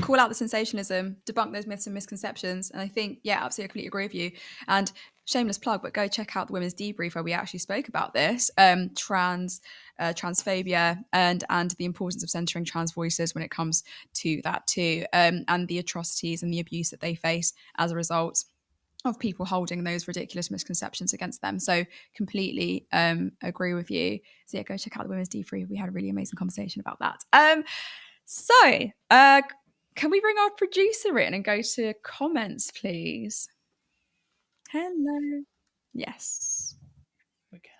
call out the sensationalism, debunk those myths and misconceptions. And I think, yeah, absolutely, I completely agree with you. And shameless plug, but go check out the Women's Debrief where we actually spoke about this, transphobia, and the importance of centering trans voices when it comes to that too, and the atrocities and the abuse that they face as a result of people holding those ridiculous misconceptions against them. So completely agree with you. So yeah, go check out the Women's Debrief. We had a really amazing conversation about that. So can we bring our producer in and go to comments, please? Hello. Yes. We can.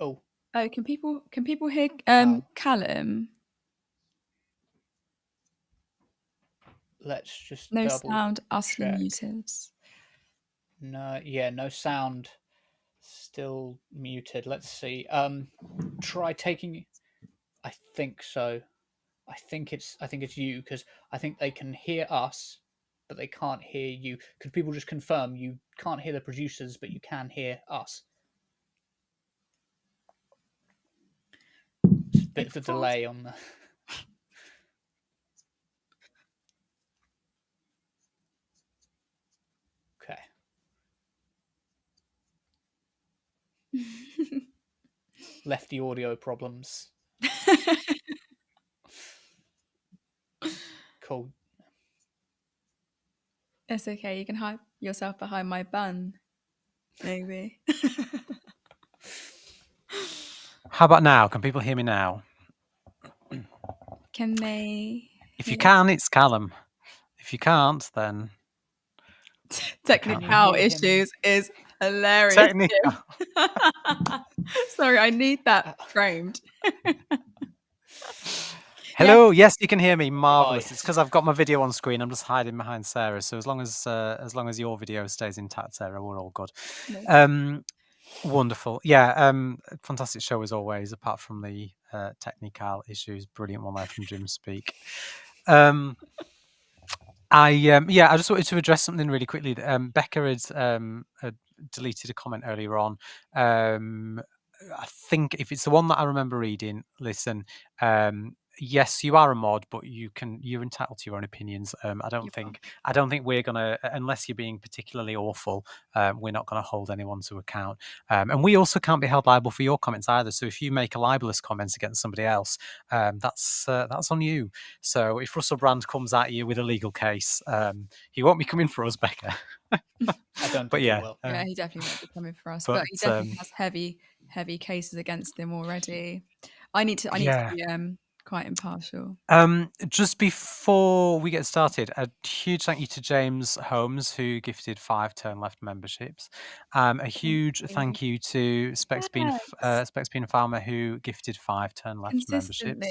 Oh, Oh, can people hear Callum? Let's just No double sound, utterly check. muted. No sound, still muted. Let's see. Try taking. I think so. I think it's you, because I think they can hear us, but they can't hear you. Could people just confirm you can't hear the producers, but you can hear us? It's a bit of a delay on the. Okay. Lefty audio problems. Cool. It's okay. You can hide yourself behind my bun, maybe. How about now? Can people hear me now? Can they? If you can, it's Callum. If you can't, then Technical issues is hilarious. Technical. Sorry, I need that framed. Hello. Yes, you can hear me. Marvelous. yes. It's because I've got my video on screen. I'm just hiding behind Sarah. So as long as your video stays intact, Sarah, we're all good. Wonderful. Yeah. Fantastic show as always. Apart from the technical issues, brilliant one there from Jim Speak. I just wanted to address something really quickly. Becca had deleted a comment earlier on. I think if it's the one that I remember reading, listen. Yes, you are a mod, but you're entitled to your own opinions. I don't think we're gonna, unless you're being particularly awful, we're not gonna hold anyone to account. And we also can't be held liable for your comments either. So if you make a libelous comment against somebody else, that's on you. So if Russell Brand comes at you with a legal case, he won't be coming for us, Becca. I don't think he will. Yeah, he definitely won't be coming for us. But he definitely has heavy cases against him already. I need to be quite impartial. Just before we get started, a huge thank you to James Holmes, who gifted 5 Turn Left memberships. A huge thank you to Specs Bean Farmer, who gifted 5 Turn Left memberships.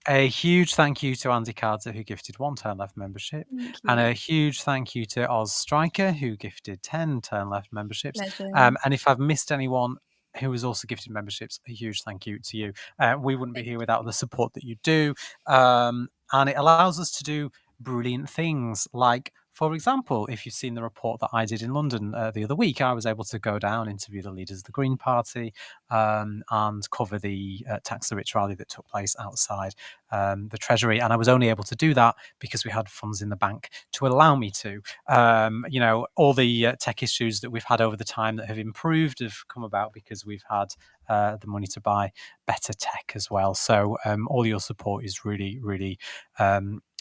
A huge thank you to Andy Carter, who gifted 1 Turn Left membership. And a huge thank you to Oz Striker, who gifted 10 Turn Left memberships. And if I've missed anyone who has also gifted memberships, a huge thank you to you. We wouldn't be here without the support that you do. And it allows us to do brilliant things like, for example, if you've seen the report that I did in London the other week, I was able to go down, interview the leaders of the Green Party, and cover the Tax the Rich rally that took place outside the Treasury. And I was only able to do that because we had funds in the bank to allow me to. All the tech issues that we've had over the time that have improved have come about because we've had the money to buy better tech as well. So all your support is really, really,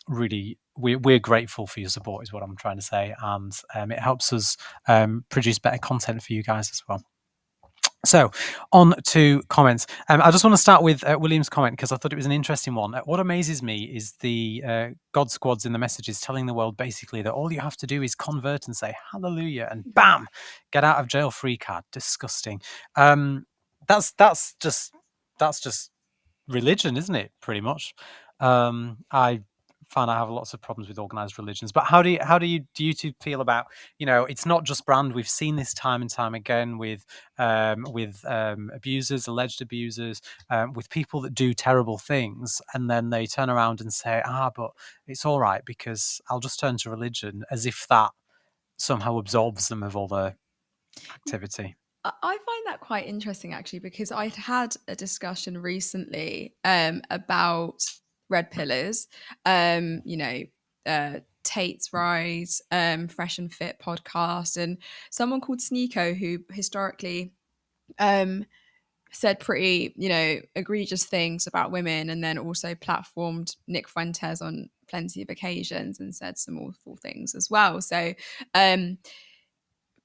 really, we're grateful for your support is what I'm trying to say. And it helps us produce better content for you guys as well. So on to comments. I just want to start with William's comment because I thought it was an interesting one. What amazes me is the God squads in the messages telling the world basically that all you have to do is convert and say hallelujah and bam, get out of jail free card. Disgusting. That's just religion, isn't it? Pretty much. I find I have lots of problems with organized religions, but how do you two feel about, it's not just Brand. We've seen this time and time again with abusers, alleged abusers, with people that do terrible things, and then they turn around and say, but it's all right because I'll just turn to religion, as if that somehow absolves them of all their activity. I find that quite interesting, actually, because I'd had a discussion recently about red pillars, Tate's Rise, Fresh and Fit podcast, and someone called Sneeko, who historically said pretty, egregious things about women, and then also platformed Nick Fuentes on plenty of occasions and said some awful things as well. So,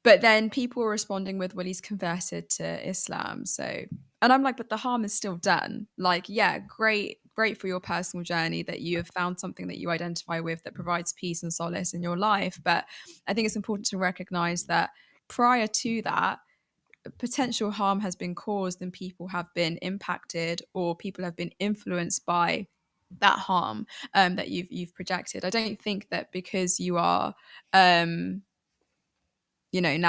but then people were responding with, well, he's converted to Islam. So, and I'm like, but the harm is still done. Like, yeah, great for your personal journey that you have found something that you identify with that provides peace and solace in your life. But I think it's important to recognize that prior to that, potential harm has been caused and people have been impacted or people have been influenced by that harm that you've projected. I don't think that because you are now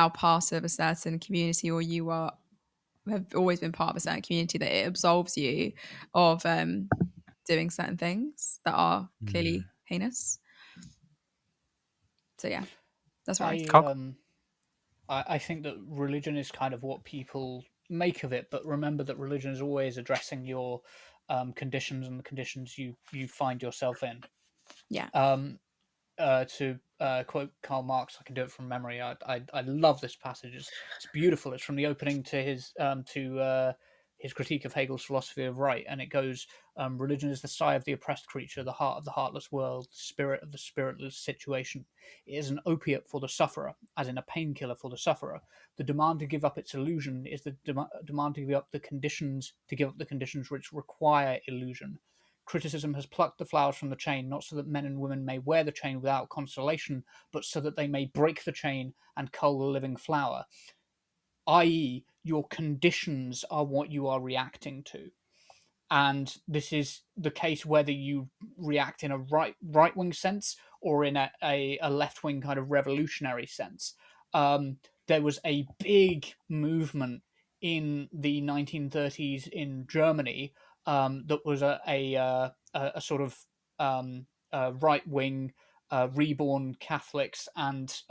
part of a certain community, or you have always been part of a certain community, that it absolves you of doing certain things that are clearly heinous. So yeah, that's right. I think that religion is kind of what people make of it, but remember that religion is always addressing your conditions and the conditions you find yourself in. Yeah. To quote Karl Marx, I can do it from memory. I love this passage. It's beautiful. It's from the opening to his critique of Hegel's philosophy of right, and it goes, "Religion is the sigh of the oppressed creature, the heart of the heartless world, the spirit of the spiritless situation. It is an opiate for the sufferer, as in a painkiller for the sufferer. The demand to give up its illusion is the demand to give up the conditions which require illusion. Criticism has plucked the flowers from the chain, not so that men and women may wear the chain without consolation, but so that they may break the chain and cull the living flower," i.e., your conditions are what you are reacting to. And this is the case whether you react in a right wing sense or in a left wing kind of revolutionary sense. There was a big movement in the 1930s in Germany that was a sort of right wing reborn Catholics and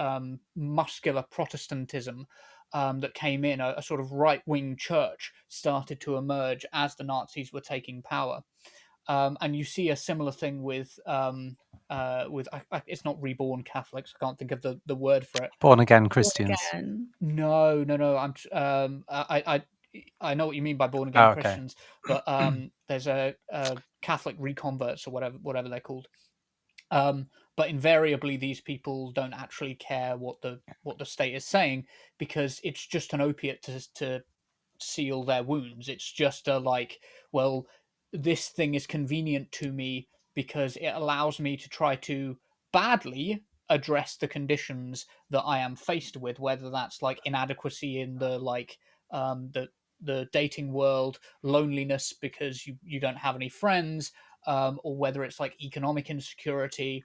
muscular Protestantism that came in, a sort of right wing church started to emerge as the Nazis were taking power. And you see a similar thing with it's not reborn Catholics. I can't think of the word for it. Born again Christians. No. I know what you mean by born again Christians, but there's a Catholic reconverts or whatever they're called. But invariably, these people don't actually care what the state is saying, because it's just an opiate to seal their wounds. It's just well, this thing is convenient to me because it allows me to try to badly address the conditions that I am faced with, whether that's like inadequacy in the dating world, loneliness because you don't have any friends, or whether it's like economic insecurity.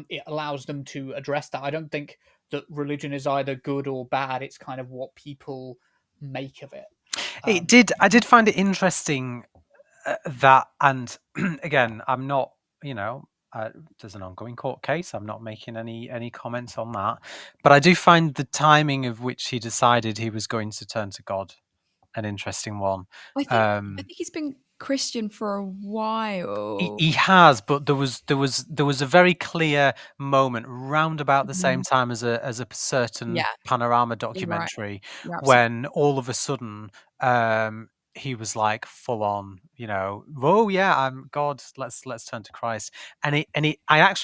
It allows them to address that. I don't think that religion is either good or bad. It's kind of what people make of it. I did find it interesting that, and again, I'm not, there's an ongoing court case. I'm not making any comments on that, but I do find the timing of which he decided he was going to turn to God an interesting one. I think he's been Christian for a while. He has, but there was a very clear moment round about the same time as a certain Panorama documentary when all of a sudden he was like full on, oh yeah, I'm God, let's turn to Christ. And I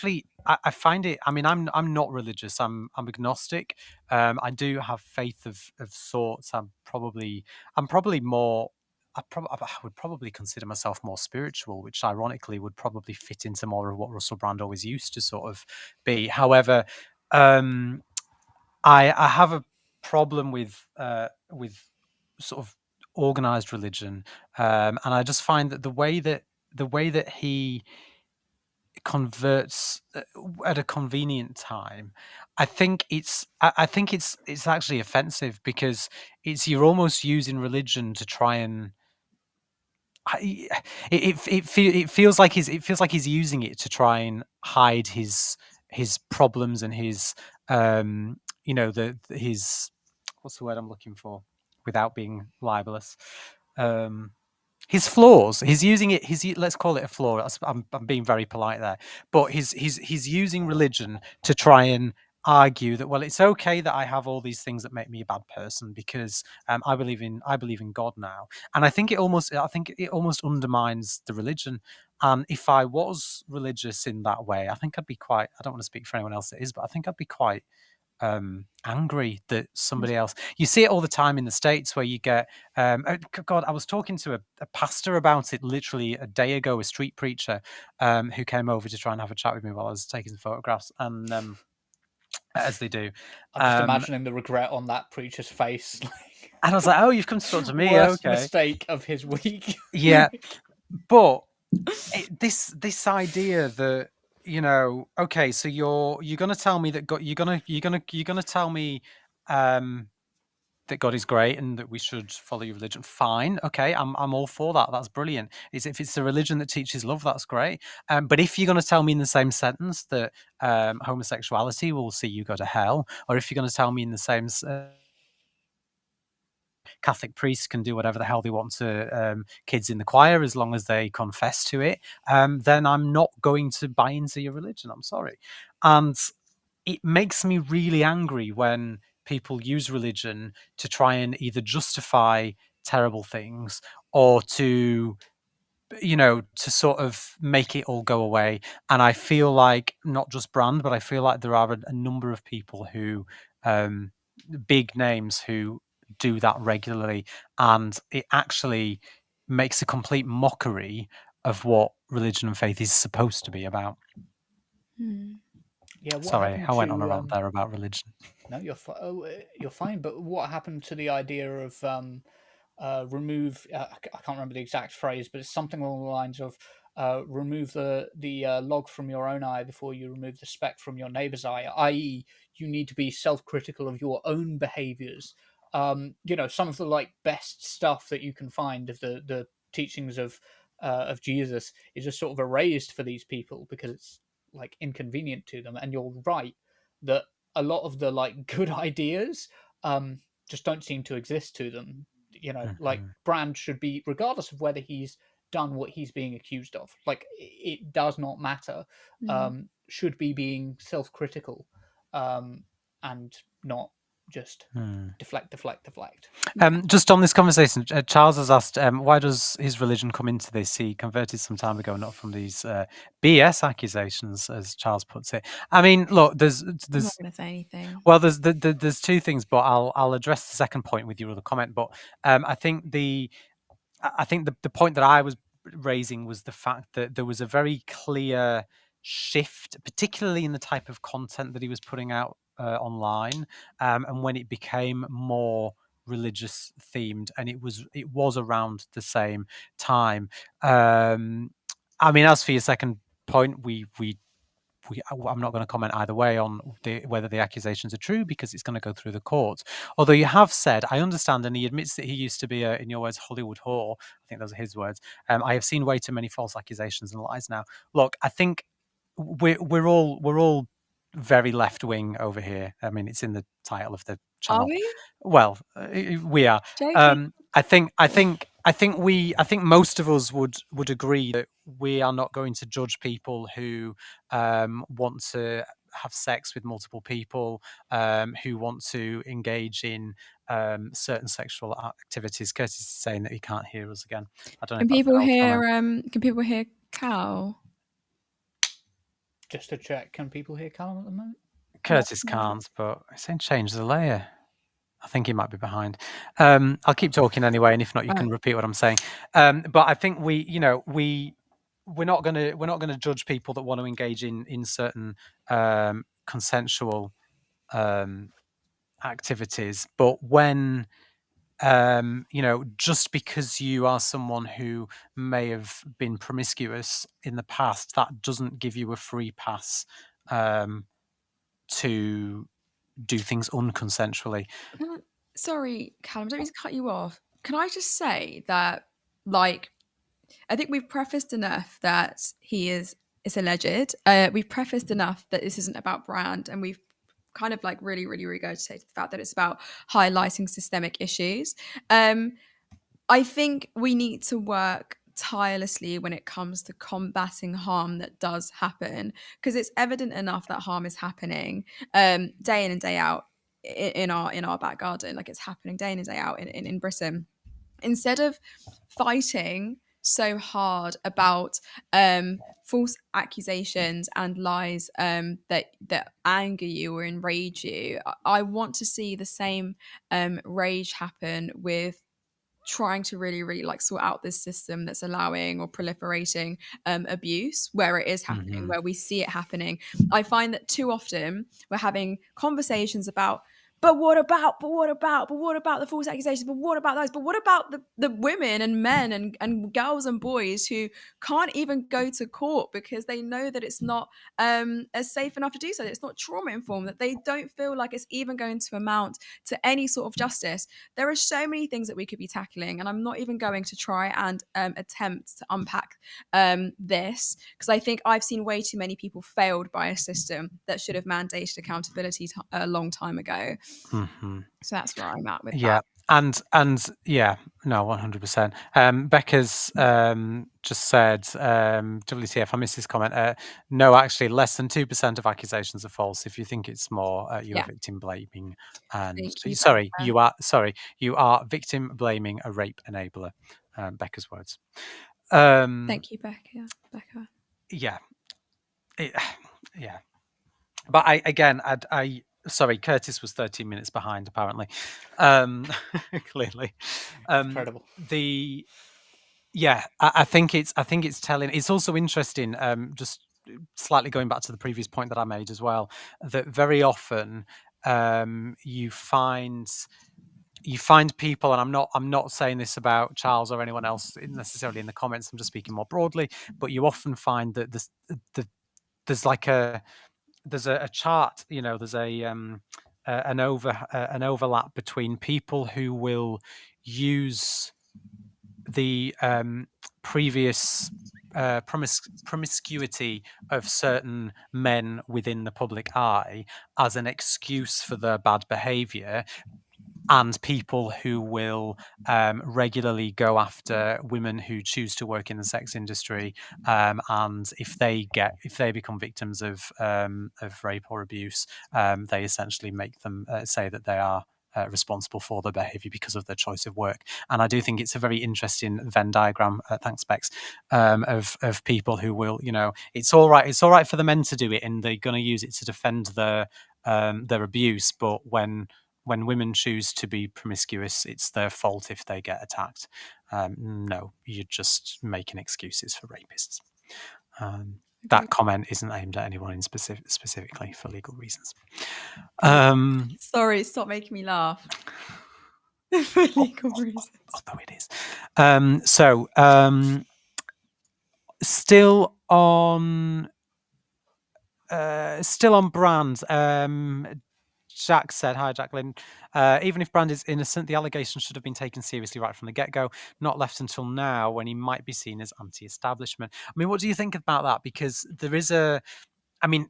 find it, I mean, I'm not religious, I'm agnostic. I do have faith of sorts. I'm probably more, I would probably consider myself more spiritual, which ironically would probably fit into more of what Russell Brand always used to sort of be. However, I have a problem with sort of organized religion, and I just find that the way that he converts at a convenient time, I think it's actually offensive, because you're almost using religion to try and it feels like he's using it to try and hide his problems and his his, what's the word I'm looking for without being libelous, his flaws. He's using it. Let's call it a flaw. I'm being very polite there, but he's using religion to try and argue that, well, it's okay that I have all these things that make me a bad person, because I believe in God now. And I think it almost undermines the religion. And if I was religious in that way, I think I'd be quite. I don't want to speak for anyone else that is, but I think I'd be quite angry that somebody else. You see it all the time in the States, where you get God, I was talking to a pastor about it literally a day ago, a street preacher who came over to try and have a chat with me while I was taking some photographs, and as they do. I'm just imagining the regret on that preacher's face. And I was like, oh, you've come to talk to me, Worst okay. mistake of his week. Yeah, but this idea that, okay, so you're gonna tell me that God, you're gonna tell me that God is great and that we should follow your religion. Fine, okay, I'm all for that. That's brilliant. If it's a religion that teaches love, that's great. But if you're going to tell me in the same sentence that homosexuality will see you go to hell, or if you're going to tell me in the same Catholic priests can do whatever the hell they want to kids in the choir as long as they confess to it, then I'm not going to buy into your religion. I'm sorry. And it makes me really angry when people use religion to try and either justify terrible things or to sort of make it all go away. And I feel like not just Brand, but I feel like there are a number of people who big names who do that regularly, and it actually makes a complete mockery of what religion and faith is supposed to be about. Yeah, what Sorry, happened I went to, on a rant there about religion. No, you're fine. But what happened to the idea of remove? I can't remember the exact phrase, but it's something along the lines of remove the log from your own eye before you remove the speck from your neighbor's eye. I.e., you need to be self-critical of your own behaviors. Some of the best stuff that you can find of the teachings of Jesus is just sort of erased for these people because it's inconvenient to them. And you're right that a lot of the good ideas just don't seem to exist to them. Brand should be, regardless of whether he's done what he's being accused of, it does not matter, should be being self-critical, and not just deflect. Just on this conversation, Charles has asked, why does his religion come into this? He converted some time ago, not from these BS accusations, as Charles puts it. I mean, look, there's I'm not going to say anything. well, there's two things, but I'll address the second point with your other comment. But I think the point that I was raising was the fact that there was a very clear shift, particularly in the type of content that he was putting out online, and when it became more religious themed, and it was around the same time. I mean, as for your second point, I'm not going to comment either way on whether the accusations are true because it's going to go through the courts. Although you have said, I understand, and he admits that he used to be in your words, Hollywood whore. I think those are his words. I have seen way too many false accusations and lies now. Look, I think we're all very left wing over here. I mean, it's in the title of the channel. Are we? Well, we are. Joking. I think most of us would agree that we are not going to judge people who want to have sex with multiple people, who want to engage in certain sexual activities. Curtis is saying that he can't hear us again. I don't know. Can people hear? Can people hear Cal? Just to check, can people hear Callum at the moment? Curtis can't, but he's saying change the layer. I think he might be behind. I'll keep talking anyway, and if not, you can repeat what I'm saying. But I think we're not gonna judge people that want to engage in certain consensual activities. But when just because you are someone who may have been promiscuous in the past, that doesn't give you a free pass to do things unconsensually. Sorry, Callum, I don't mean to cut you off. Can I just say that, I think we've prefaced enough that it's alleged. We've prefaced enough that this isn't about Brand, and we've kind of really, really regurgitated the fact that it's about highlighting systemic issues. I think we need to work tirelessly when it comes to combating harm that does happen, because it's evident enough that harm is happening day in and day out in our back garden. It's happening day in and day out in Britain. Instead of fighting so hard about false accusations and lies that anger you or enrage you, I want to see the same rage happen with trying to really like sort out this system that's allowing or proliferating abuse where it is happening, where we see it happening. I find that too often we're having conversations about, but what about the false accusations? But what about those? But what about the women and men and girls and boys who can't even go to court because they know that it's not as safe enough to do so, that it's not trauma informed, that they don't feel like it's even going to amount to any sort of justice. There are so many things that we could be tackling, and I'm not even going to try and attempt to unpack this, because I think I've seen way too many people failed by a system that should have mandated accountability a long time ago. Mm-hmm. So that's where I'm at with that. And yeah, no, 100%. Becca's just said, WTF, I missed this comment. No, actually, less than 2% of accusations are false. If you think it's more, you are victim blaming. And you are victim blaming a rape enabler. Becca's words. Thank you, Becca. Yeah. Yeah. But I sorry, Curtis was 13 minutes behind, apparently. Clearly. Incredible. I think it's telling. It's also interesting, just slightly going back to the previous point that I made as well, that very often you find people, and I'm not saying this about Charles or anyone else necessarily in the comments, I'm just speaking more broadly, but you often find that there's like there's a chart, there's an overlap between people who will use the previous promiscuity of certain men within the public eye as an excuse for their bad behavior, and people who will regularly go after women who choose to work in the sex industry, and if they become victims of rape or abuse, they essentially make them say that they are responsible for their behavior because of their choice of work. And I do think it's a very interesting Venn diagram, thanks Bex, of people who will, it's all right for the men to do it, and they're going to use it to defend their abuse, but when women choose to be promiscuous, it's their fault if they get attacked. No, you're just making excuses for rapists. That comment isn't aimed at anyone in specifically for legal reasons. Sorry, stop making me laugh. For legal reasons. Although it is. Still on brand. Jack said, hi, Jacqueline. Even if Brand is innocent, the allegations should have been taken seriously right from the get-go, not left until now when he might be seen as anti-establishment. I mean, what do you think about that? Because there is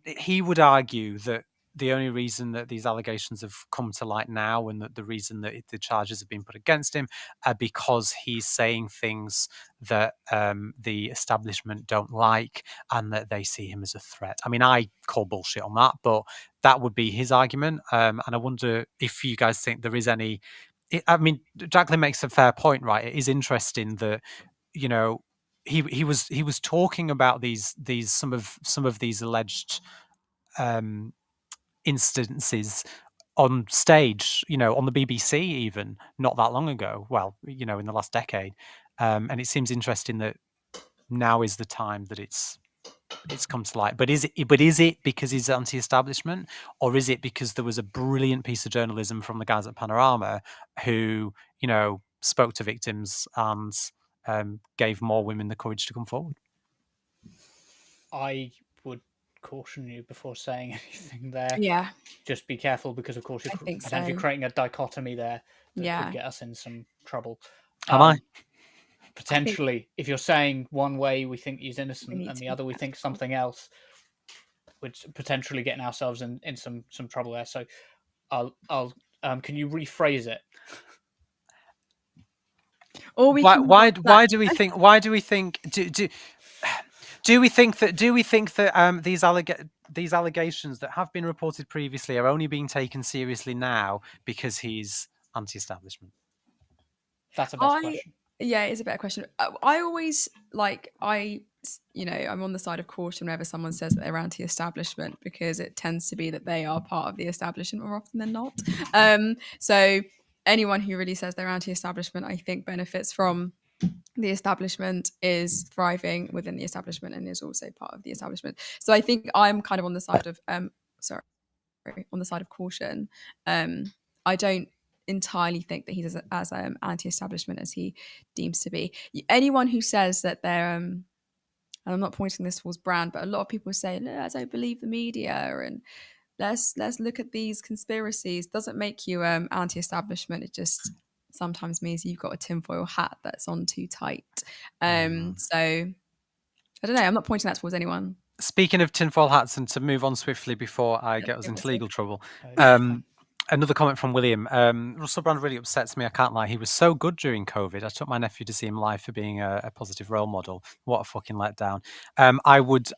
he would argue that the only reason that these allegations have come to light now, and that the reason that the charges have been put against him, are because he's saying things that the establishment don't like, and that they see him as a threat. I mean, I call bullshit on that, but that would be his argument. And I wonder if you guys think there is any. Jacqueline makes a fair point, right? It is interesting that he was talking about these some of these alleged instances on stage, on the BBC, even not that long ago. Well, in the last decade, and it seems interesting that now is the time that it's come to light. But is it because he's anti-establishment, or is it because there was a brilliant piece of journalism from the guys at Panorama who spoke to victims and gave more women the courage to come forward? I would caution you before saying anything there. Yeah. Just be careful, because of course you're potentially creating a dichotomy there that could get us in some trouble. Am I? Potentially, if you're saying one way we think he's innocent and the other we think something else, we're potentially getting ourselves in some trouble there. So I'll can you rephrase it? Or why do we think that these allegations that have been reported previously are only being taken seriously now because he's anti-establishment? That's a better question. Yeah, it's a better question. I always I'm on the side of caution whenever someone says that they're anti-establishment, because it tends to be that they are part of the establishment more often than not. So anyone who really says they're anti-establishment, I think, benefits from the establishment, is thriving within the establishment, and is also part of the establishment. So I think I'm kind of on the side of on the side of caution. I don't entirely think that he's as anti-establishment as he deems to be. Anyone who says that they're and I'm not pointing this towards Brand, but a lot of people say, no, I don't believe the media, and let's look at these conspiracies, doesn't make you anti-establishment. It just sometimes means you've got a tinfoil hat that's on too tight. So I don't know. I'm not pointing that towards anyone. Speaking of tinfoil hats, and to move on swiftly before I get us into legal trouble, another comment from William. Russell Brand really upsets me, I can't lie. He was so good during COVID. I took my nephew to see him live for being a positive role model. What a fucking letdown. I would,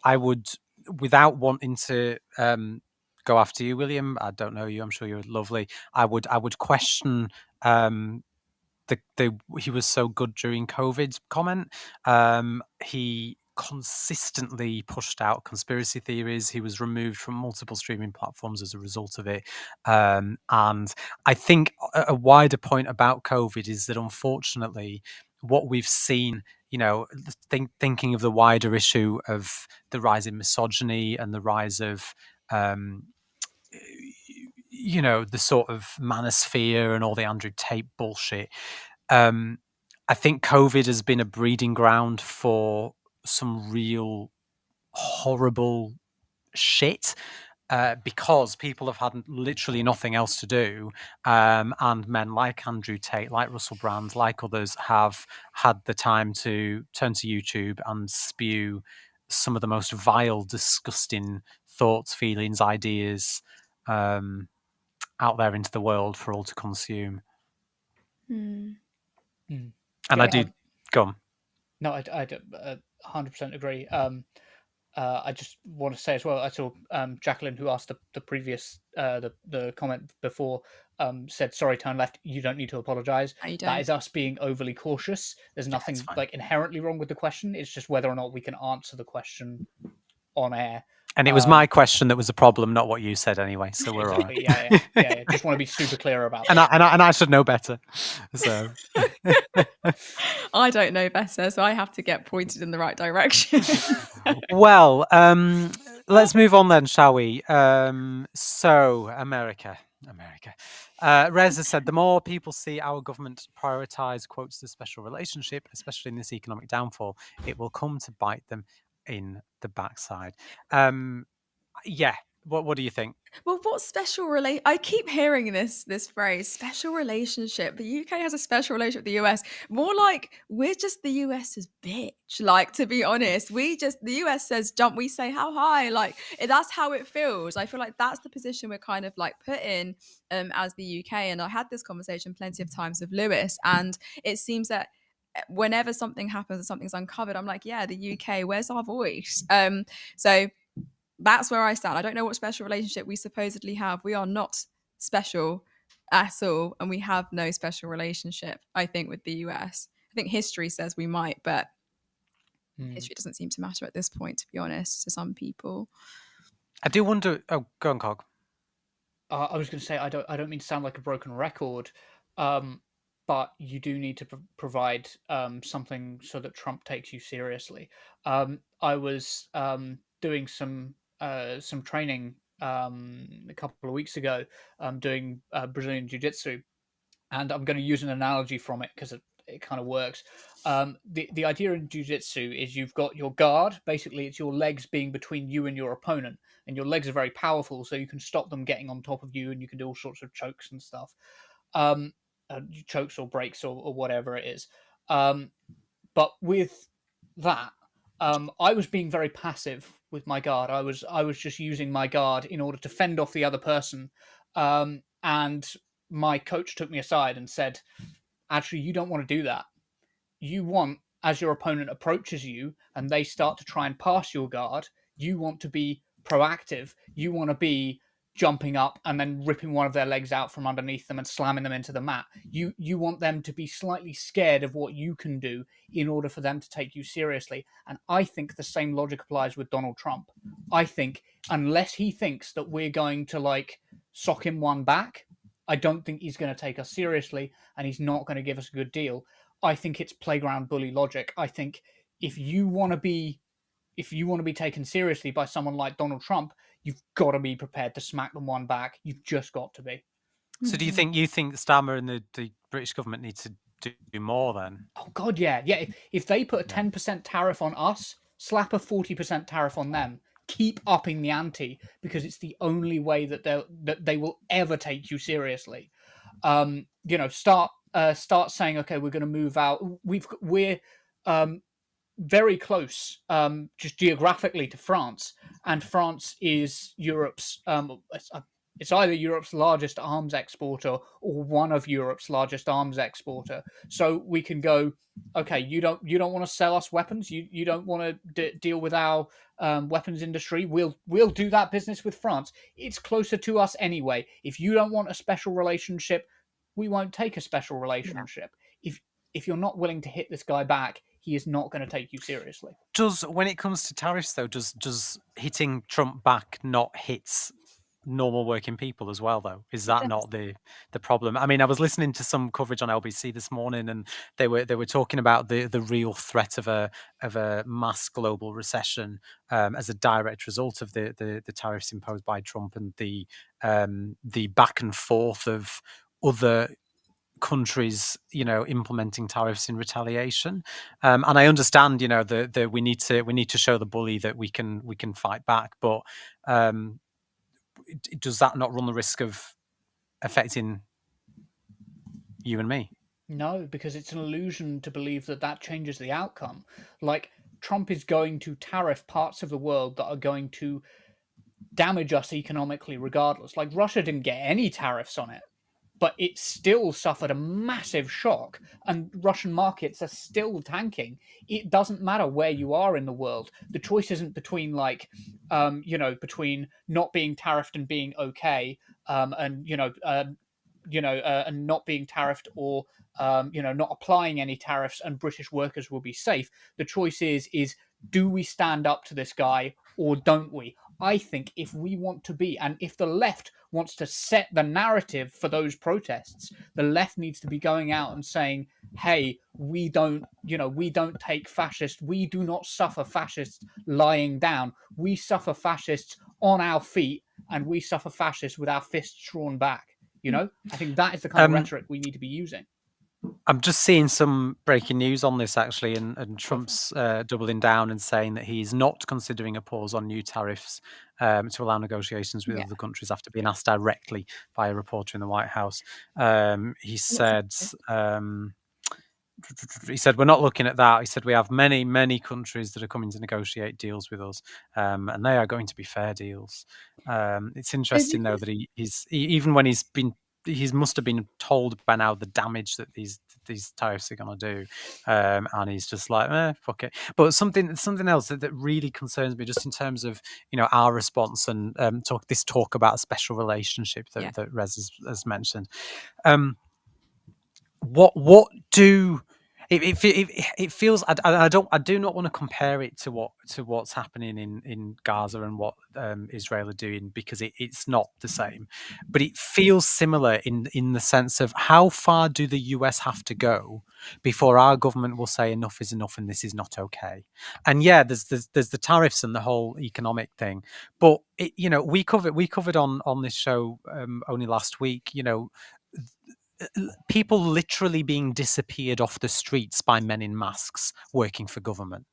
without wanting to go after you, William, I don't know you, I'm sure you're lovely, I would question the he was so good during COVID comment. He consistently pushed out conspiracy theories. He was removed from multiple streaming platforms as a result of it. And I think a wider point about COVID is that, unfortunately, what we've seen, thinking of the wider issue of the rise in misogyny and the rise of the sort of manosphere and all the Andrew Tate bullshit. I think COVID has been a breeding ground for some real horrible shit, because people have had literally nothing else to do, and men like Andrew Tate, like Russell Brand, like others have had the time to turn to YouTube and spew some of the most vile, disgusting thoughts, feelings, ideas out there into the world for all to consume. And I do go on. No, I 100% agree. I just want to say as well, I saw Jacqueline, who asked the previous the comment before, said, sorry, turn left, you don't need to apologize. No, that is us being overly cautious. There's nothing inherently wrong with the question. It's just whether or not we can answer the question on air. And it was my question that was the problem, not what you said anyway. So we're exactly, all right. Yeah. Just want to be super clear about that. And I should know better. So I don't know better, so I have to get pointed in the right direction. Well, let's move on then, shall we? So America. Rez has said, the more people see our government prioritise, quotes, the special relationship, especially in this economic downfall, it will come to bite them in the backside. Yeah. What do you think? Well, what special I keep hearing this phrase, special relationship. The UK has a special relationship with the US. More like we're just the US's bitch. Like, to be honest, the US says jump, we say how high. Like, that's how it feels. I feel like that's the position we're kind of like put in as the UK. And I had this conversation plenty of times with Lewis, and it seems that whenever something happens and something's uncovered, I'm like, yeah, the UK, where's our voice? So that's where I stand. I don't know what special relationship we supposedly have. We are not special at all, and we have no special relationship, I think, with the US. I think history says we might, but history doesn't seem to matter at this point, to be honest, to some people. I do wonder. Oh, go on, Cog. I was going to say, I don't mean to sound like a broken record, but you do need to provide something so that Trump takes you seriously. I was doing some training a couple of weeks ago, doing Brazilian Jiu-Jitsu, and I'm going to use an analogy from it because it kind of works. The idea in Jiu-Jitsu is you've got your guard. Basically, it's your legs being between you and your opponent, and your legs are very powerful, so you can stop them getting on top of you, and you can do all sorts of chokes and stuff. Chokes or breaks or whatever it is. But with that, I was being very passive with my guard. I was just using my guard in order to fend off the other person. And my coach took me aside and said, actually, you don't want to do that. You want, as your opponent approaches you and they start to try and pass your guard, you want to be proactive. You want to be jumping up and then ripping one of their legs out from underneath them and slamming them into the mat. You want them to be slightly scared of what you can do in order for them to take you seriously. And I think the same logic applies with Donald Trump. I think unless he thinks that we're going to like sock him one back, I don't think he's going to take us seriously, and he's not going to give us a good deal. I think it's playground bully logic. I think if you want to be taken seriously by someone like Donald Trump, you've got to be prepared to smack them one back. You've just got to be. So do you think Starmer and the British government need to do more then? Oh God, yeah. If they put a 10% tariff on us, slap a 40% tariff on them. Keep upping the ante, because it's the only way that they will ever take you seriously. Start saying, okay, we're going to move out. We're very close, just geographically, to France, and France is Europe's. It's either Europe's largest arms exporter or one of Europe's largest arms exporter. So we can go, okay, you don't want to sell us weapons. You don't want to deal with our weapons industry. We'll do that business with France. It's closer to us anyway. If you don't want a special relationship, we won't take a special relationship. Yeah. If you're not willing to hit this guy back, he is not going to take you seriously. When it comes to tariffs, though, does hitting Trump back not hit normal working people as well, though? Is that not the problem? I mean, I was listening to some coverage on LBC this morning, and they were talking about the real threat of a mass global recession as a direct result of the tariffs imposed by Trump and the back and forth of other countries, implementing tariffs in retaliation. And I understand, that we need to show the bully that we can fight back, but does that not run the risk of affecting you and me? No, because it's an illusion to believe that changes the outcome. Like, Trump is going to tariff parts of the world that are going to damage us economically regardless. Like, Russia didn't get any tariffs on it, but it still suffered a massive shock, and Russian markets are still tanking. It doesn't matter where you are in the world. The choice isn't between between not being tariffed and being okay, and not being tariffed, or not applying any tariffs, and British workers will be safe. The choice is do we stand up to this guy or don't we? I think if we want to be, and if the left wants to set the narrative for those protests, the left needs to be going out and saying, hey, we don't take fascists. We do not suffer fascists lying down. We suffer fascists on our feet, and we suffer fascists with our fists drawn back. I think that is the kind of rhetoric we need to be using. I'm just seeing some breaking news on this, actually, and Trump's doubling down and saying that he's not considering a pause on new tariffs to allow negotiations with other countries after being asked directly by a reporter in the White House. He said, we're not looking at that. He said, we have many, many countries that are coming to negotiate deals with us, and they are going to be fair deals. It's interesting, though, that even when he must have been told by now the damage that these tariffs are going to do, and he's just like, fuck it. But something else that really concerns me, just in terms of our response and talk about a special relationship that Rez has mentioned. What do it feels? I do not want to compare it to what's happening in Gaza and what Israel are doing, because it's not the same, but it feels similar in the sense of how far do the US have to go before our government will say enough is enough and this is not okay. And there's the tariffs and the whole economic thing, but we covered on this show only last week, people literally being disappeared off the streets by men in masks working for government,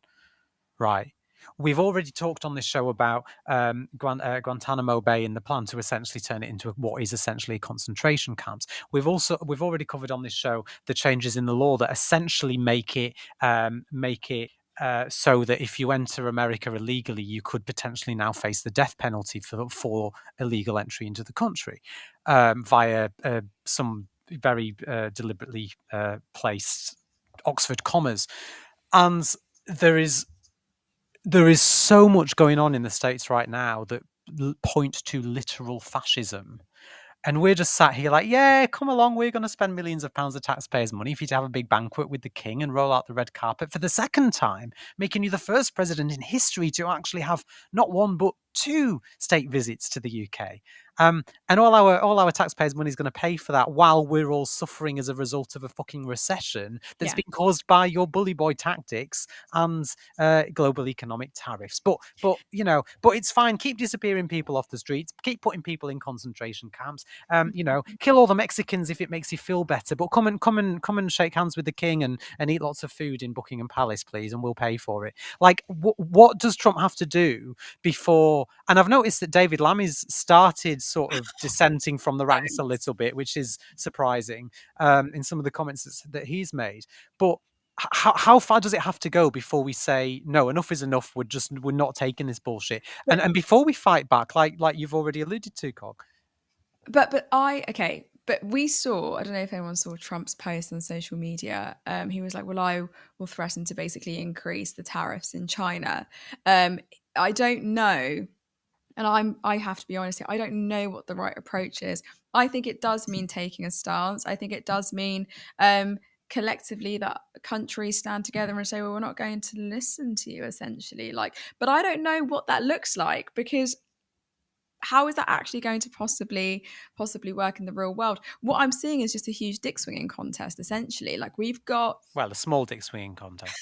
right? We've already talked on this show about Guantanamo Bay and the plan to essentially turn it into what is essentially concentration camps. We've already covered on this show the changes in the law that essentially make it so that if you enter America illegally, you could potentially now face the death penalty for illegal entry into the country via some very deliberately placed Oxford commas. And there is so much going on in the States right now that point to literal fascism. And we're just sat here like, yeah, come along. We're going to spend millions of pounds of taxpayers' money for you to have a big banquet with the king and roll out the red carpet for the second time, making you the first president in history to actually have not one but 2 state visits to the UK. And all our taxpayers' money is going to pay for that while we're all suffering as a result of a fucking recession that's been caused by your bully boy tactics and global economic tariffs. But it's fine. Keep disappearing people off the streets. Keep putting people in concentration camps. Kill all the Mexicans if it makes you feel better. But come and shake hands with the king and eat lots of food in Buckingham Palace, please, and we'll pay for it. Like, what does Trump have to do before? And I've noticed that David Lammy's started sort of dissenting from the ranks a little bit, which is surprising in some of the comments that he's made. But how far does it have to go before we say no, enough is enough? We're not taking this bullshit, and before we fight back, like you've already alluded to, Cog. But we saw, I don't know if anyone saw Trump's post on social media. He was like, well, I will threaten to basically increase the tariffs in China. I don't know. And I have to be honest here, I don't know what the right approach is. I think it does mean taking a stance. I think it does mean collectively that countries stand together and say, well, we're not going to listen to you, essentially. But I don't know what that looks like, because how is that actually going to possibly work in the real world? What I'm seeing is just a huge dick swinging contest, essentially. We've got a small dick swinging contest.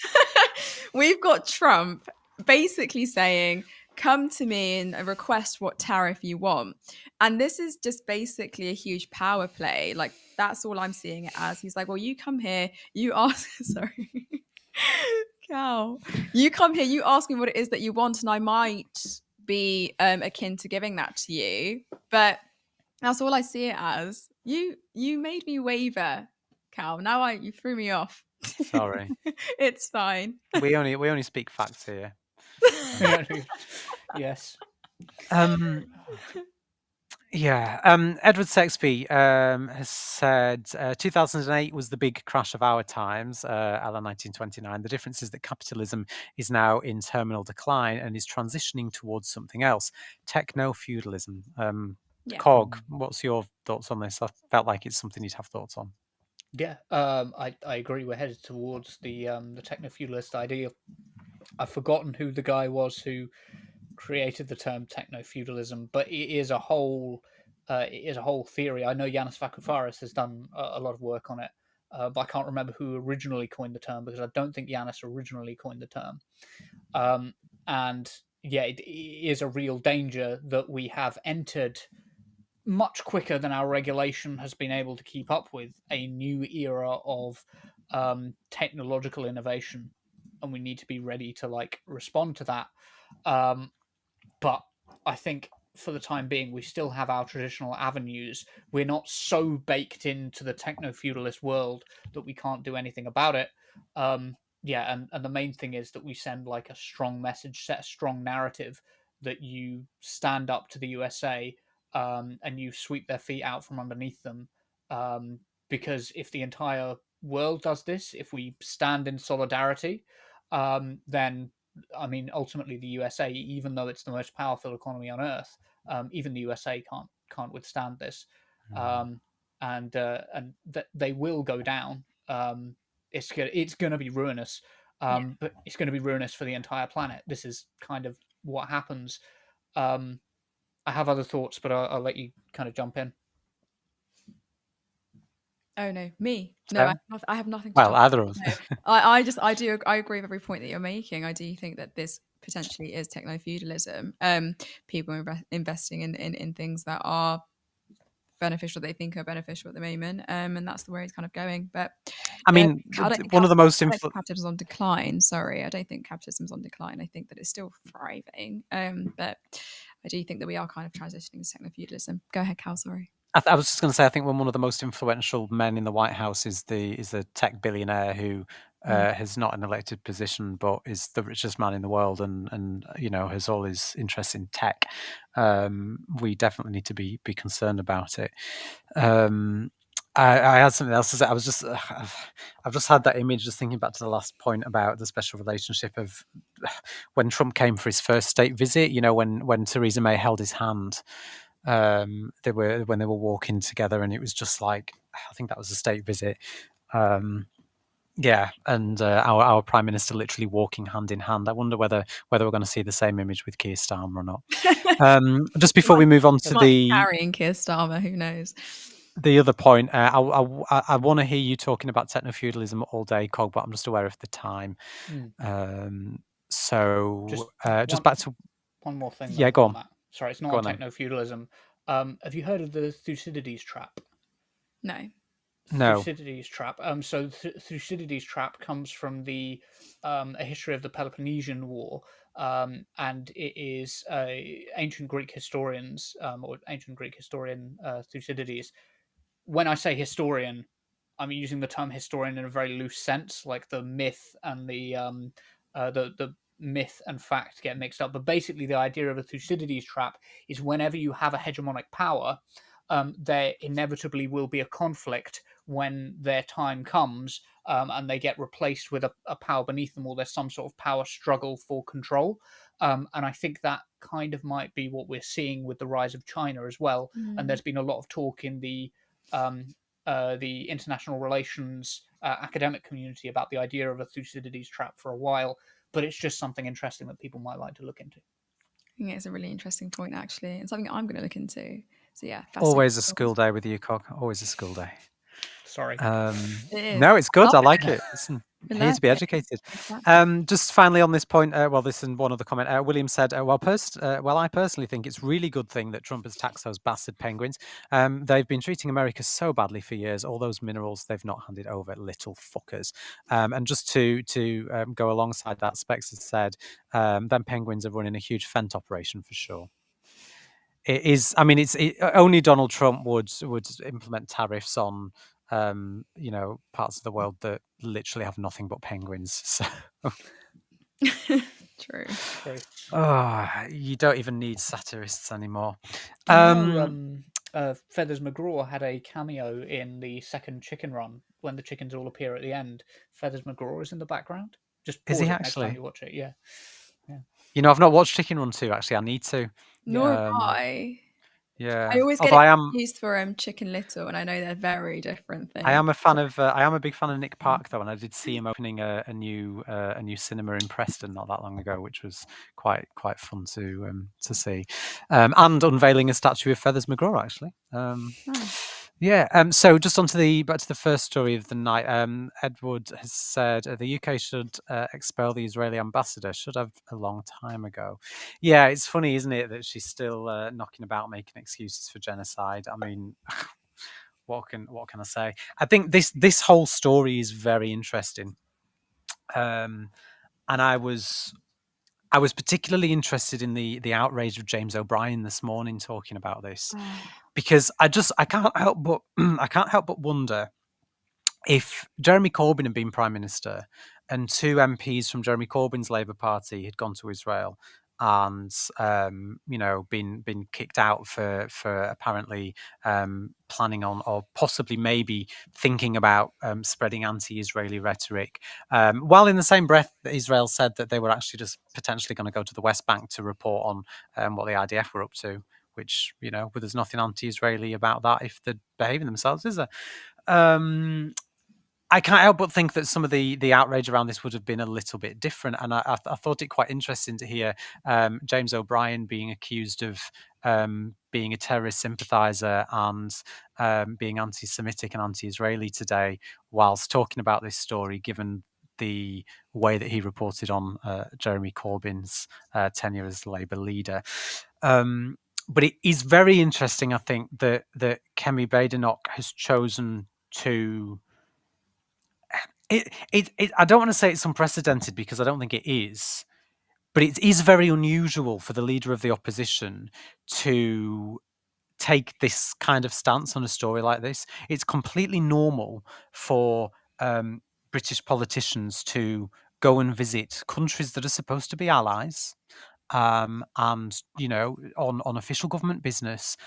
We've got Trump basically saying, come to me and request what tariff you want. And this is just basically a huge power play. That's all I'm seeing it as. He's like, well, you come here, you ask, sorry, cow. You come here, you ask me what it is that you want, and I might be akin to giving that to you. But that's all I see it as. You made me waver, cow. Now you threw me off. Sorry. It's fine. We only speak facts here. Yes. Edward Sexby has said 2008 was the big crash of our times, a la 1929. The difference is that capitalism is now in terminal decline and is transitioning towards something else, techno-feudalism. Cog, what's your thoughts on this? I felt like it's something you'd have thoughts on. Yeah, I agree. We're headed towards the techno-feudalist idea. I've forgotten who the guy was who created the term techno-feudalism, but it is a whole theory. I know Yanis Varoufakis has done a lot of work on it, but I can't remember who originally coined the term, because I don't think Yanis originally coined the term. And yeah, it is a real danger that we have entered much quicker than our regulation has been able to keep up with a new era of technological innovation, and we need to be ready to respond to that. But I think for the time being, we still have our traditional avenues. We're not so baked into the techno-feudalist world that we can't do anything about it. And the main thing is that we send a strong message, set a strong narrative, that you stand up to the USA and you sweep their feet out from underneath them. Because if the entire world does this, if we stand in solidarity, then ultimately the USA, even though it's the most powerful economy on earth, even the USA can't withstand this, and they will go down. It's going to be ruinous, but it's going to be ruinous for the entire planet. This is kind of what happens. I have other thoughts, but I'll let you kind of jump in. Oh no, me? No, I have nothing. To Either of us. No. I agree with every point that you're making. I do think that this potentially is techno-feudalism. People investing in things that are beneficial, they think are beneficial at the moment, and that's the way it's kind of going. But one of the most capitalism's on decline. Sorry, I don't think capitalism's on decline. I think that it's still thriving. But I do think that we are kind of transitioning to techno-feudalism. Go ahead, Cal. Sorry. I was just going to say, I think one of the most influential men in the White House is the tech billionaire who has not an elected position, but is the richest man in the world, and has all his interest in tech. We definitely need to be concerned about it. I had something else to say. I've just had that image, just thinking back to the last point about the special relationship of when Trump came for his first state visit. When Theresa May held his hand. When they were walking together, and it was just I think that was a state visit. Yeah, and our Prime Minister literally walking hand in hand. I wonder whether we're going to see the same image with Keir Starmer or not. Just before we move on to carrying Keir Starmer, who knows? The other point, I want to hear you talking about techno-feudalism all day, Cog, but I'm just aware of the time. So just back to one more thing. Yeah, go on. That. Sorry, it's not on techno-feudalism. Have you heard of the Thucydides trap? No. Thucydides trap. So Thucydides trap comes from the a history of the Peloponnesian War, and it is ancient Greek historians or ancient Greek historian Thucydides. When I say historian, I'm using the term historian in a very loose sense, like the myth and the myth and fact get mixed up. But basically, the idea of a Thucydides trap is whenever you have a hegemonic power, there inevitably will be a conflict when their time comes, and they get replaced with a power beneath them, or there's some sort of power struggle for control. And I think that kind of might be what we're seeing with the rise of China as well. And there's been a lot of talk in the international relations academic community about the idea of a Thucydides trap for a while, but it's just something interesting that people might like to look into. I think it's a really interesting point, actually, and something I'm going to look into. So yeah, always a school day with you, Cog. Always a school day. Sorry. No, it's good. I like it. Listen, here to be educated. Exactly. Just finally on this point, this and one other comment. William said, I personally think it's really good thing that Trump has taxed those bastard penguins. They've been treating America so badly for years. All those minerals they've not handed over, little fuckers. And just to go alongside that, Specs has said, them penguins are running a huge fent operation for sure. It is. I mean, only Donald Trump would implement tariffs on parts of the world that literally have nothing but penguins. So True. Oh, you don't even need satirists anymore. Feathers McGraw had a cameo in the second Chicken Run when the chickens all appear at the end. Feathers McGraw is in the background. Just pause it next time you watch it. Yeah. I've not watched Chicken Run 2, actually. I need to. Nor have I. Yeah, I always get confused for Chicken Little, and I know they're very different things. I am a fan of. I am a big fan of Nick Park, though, and I did see him opening a new cinema in Preston not that long ago, which was quite fun to see, and unveiling a statue of Feathers McGraw, actually. Yeah. So just back to the first story of the night. Edward has said the UK should expel the Israeli ambassador. Should have a long time ago. Yeah, it's funny, isn't it, that she's still knocking about making excuses for genocide. I mean, what can I say? I think this whole story is very interesting, and I was particularly interested in the outrage of James O'Brien this morning talking about this. Because I can't help but wonder if Jeremy Corbyn had been Prime Minister and two MPs from Jeremy Corbyn's Labour Party had gone to Israel and been kicked out for apparently planning on or possibly maybe thinking about spreading anti-Israeli rhetoric, while in the same breath Israel said that they were actually just potentially going to go to the West Bank to report on what the IDF were up to. Which, but there's nothing anti-Israeli about that if they're behaving themselves, is there? I can't help but think that some of the outrage around this would have been a little bit different. And I thought it quite interesting to hear James O'Brien being accused of being a terrorist sympathiser and being anti-Semitic and anti-Israeli today, whilst talking about this story, given the way that he reported on Jeremy Corbyn's tenure as Labour leader. But it is very interesting, I think, that Kemi Badenoch has chosen to. I don't want to say it's unprecedented because I don't think it is, but it is very unusual for the leader of the opposition to take this kind of stance on a story like this. It's completely normal for British politicians to go and visit countries that are supposed to be allies, and on official government business.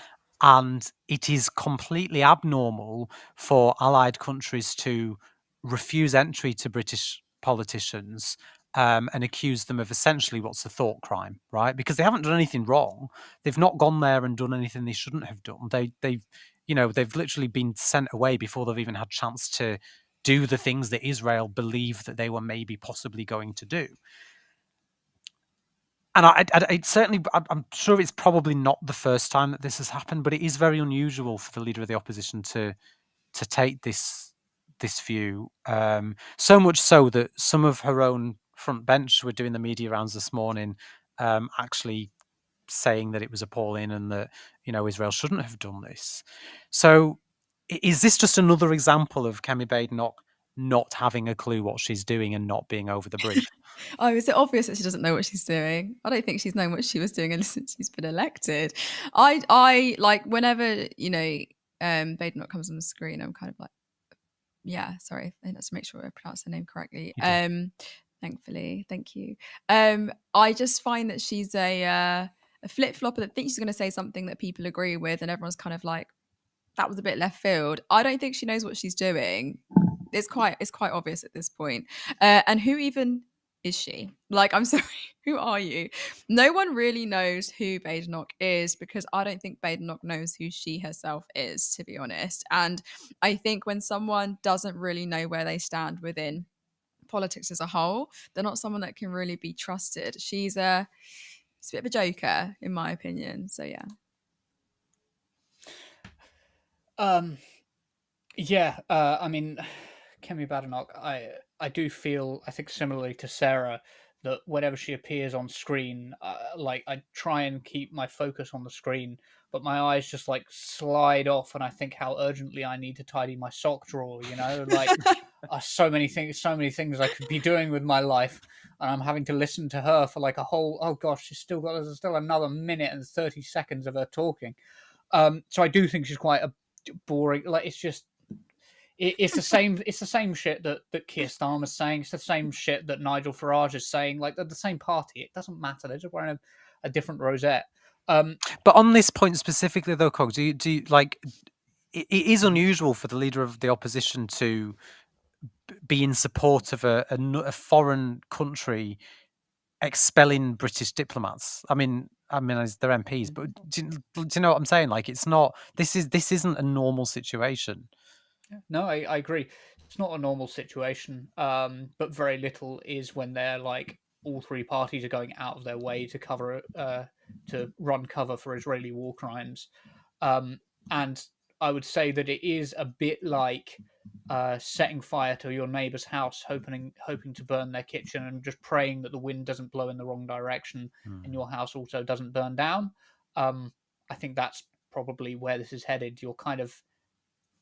And it is completely abnormal for allied countries to refuse entry to British politicians and accuse them of essentially what's a thought crime, right? Because they haven't done anything wrong. They've not gone there and done anything they shouldn't have done. They've literally been sent away before they've even had chance to do the things that Israel believed that they were maybe possibly going to do. And it certainly, I'm sure it's probably not the first time that this has happened, but it is very unusual for the leader of the opposition to take this view. So much so that some of her own front bench were doing the media rounds this morning, actually saying that it was appalling and that Israel shouldn't have done this. So, is this just another example of Kemi Badenoch not having a clue what she's doing and not being over the brief? Oh, is it obvious that she doesn't know what she's doing? I don't think she's known what she was doing since she's been elected. I like whenever Badenoch comes on the screen, I'm kind of like, yeah, sorry, I have to make sure I pronounce her name correctly. Thankfully, thank you. I just find that she's a flip flopper that thinks she's going to say something that people agree with, and everyone's kind of like, that was a bit left field. I don't think she knows what she's doing. It's quite obvious at this point. And who even is she? Like, I'm sorry, who are you? No one really knows who Badenoch is, because I don't think Badenoch knows who she herself is, to be honest. And I think when someone doesn't really know where they stand within politics as a whole, they're not someone that can really be trusted. She's a bit of a joker, in my opinion. So yeah. Yeah, I mean, Kemi Badenoch, I do feel, I think similarly to Sarah, that whenever she appears on screen, like I try and keep my focus on the screen, but my eyes just like slide off, and I think how urgently I need to tidy my sock drawer. Like so many things I could be doing with my life, and I'm having to listen to her for like a whole. Oh gosh, there's still another minute and 30 seconds of her talking. So I do think she's quite a boring. Like it's just. It's the same. It's the same shit that Keir Starmer's saying. It's the same shit that Nigel Farage is saying. Like they're the same party. It doesn't matter. They're just wearing a different rosette. But on this point specifically, though, Cog, do you like? It is unusual for the leader of the opposition to be in support of a foreign country expelling British diplomats. I mean, they're MPs, but do you know what I'm saying? Like, it's not. This isn't a normal situation. No, I agree. It's not a normal situation, but very little is when they're like all three parties are going out of their way to to run cover for Israeli war crimes, and I would say that it is a bit like setting fire to your neighbour's house, hoping to burn their kitchen, and just praying that the wind doesn't blow in the wrong direction and your house also doesn't burn down. I think that's probably where this is headed. You're kind of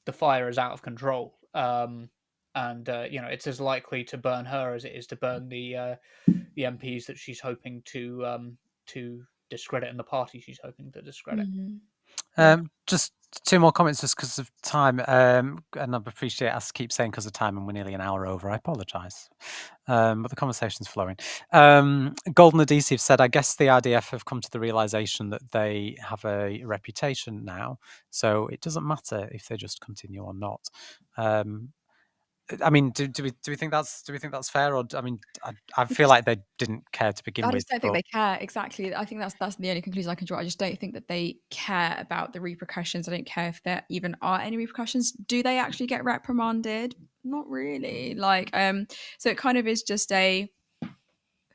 the fire is out of control, and it's as likely to burn her as it is to burn the MPs that she's hoping to discredit and the party she's hoping to discredit. Mm-hmm. Just two more comments just because of time, and I appreciate us keep saying because of time and we're nearly an hour over. I apologise, but the conversation's flowing. Golden Adhesive said, I guess the RDF have come to the realisation that they have a reputation now, so it doesn't matter if they just continue or not. I mean, do we think that's fair? Or I feel like they didn't care to begin with. I just don't think they care. Exactly. I think that's the only conclusion I can draw. I just don't think that they care about the repercussions. I don't care if there even are any repercussions. Do they actually get reprimanded? Not really. So it kind of is just a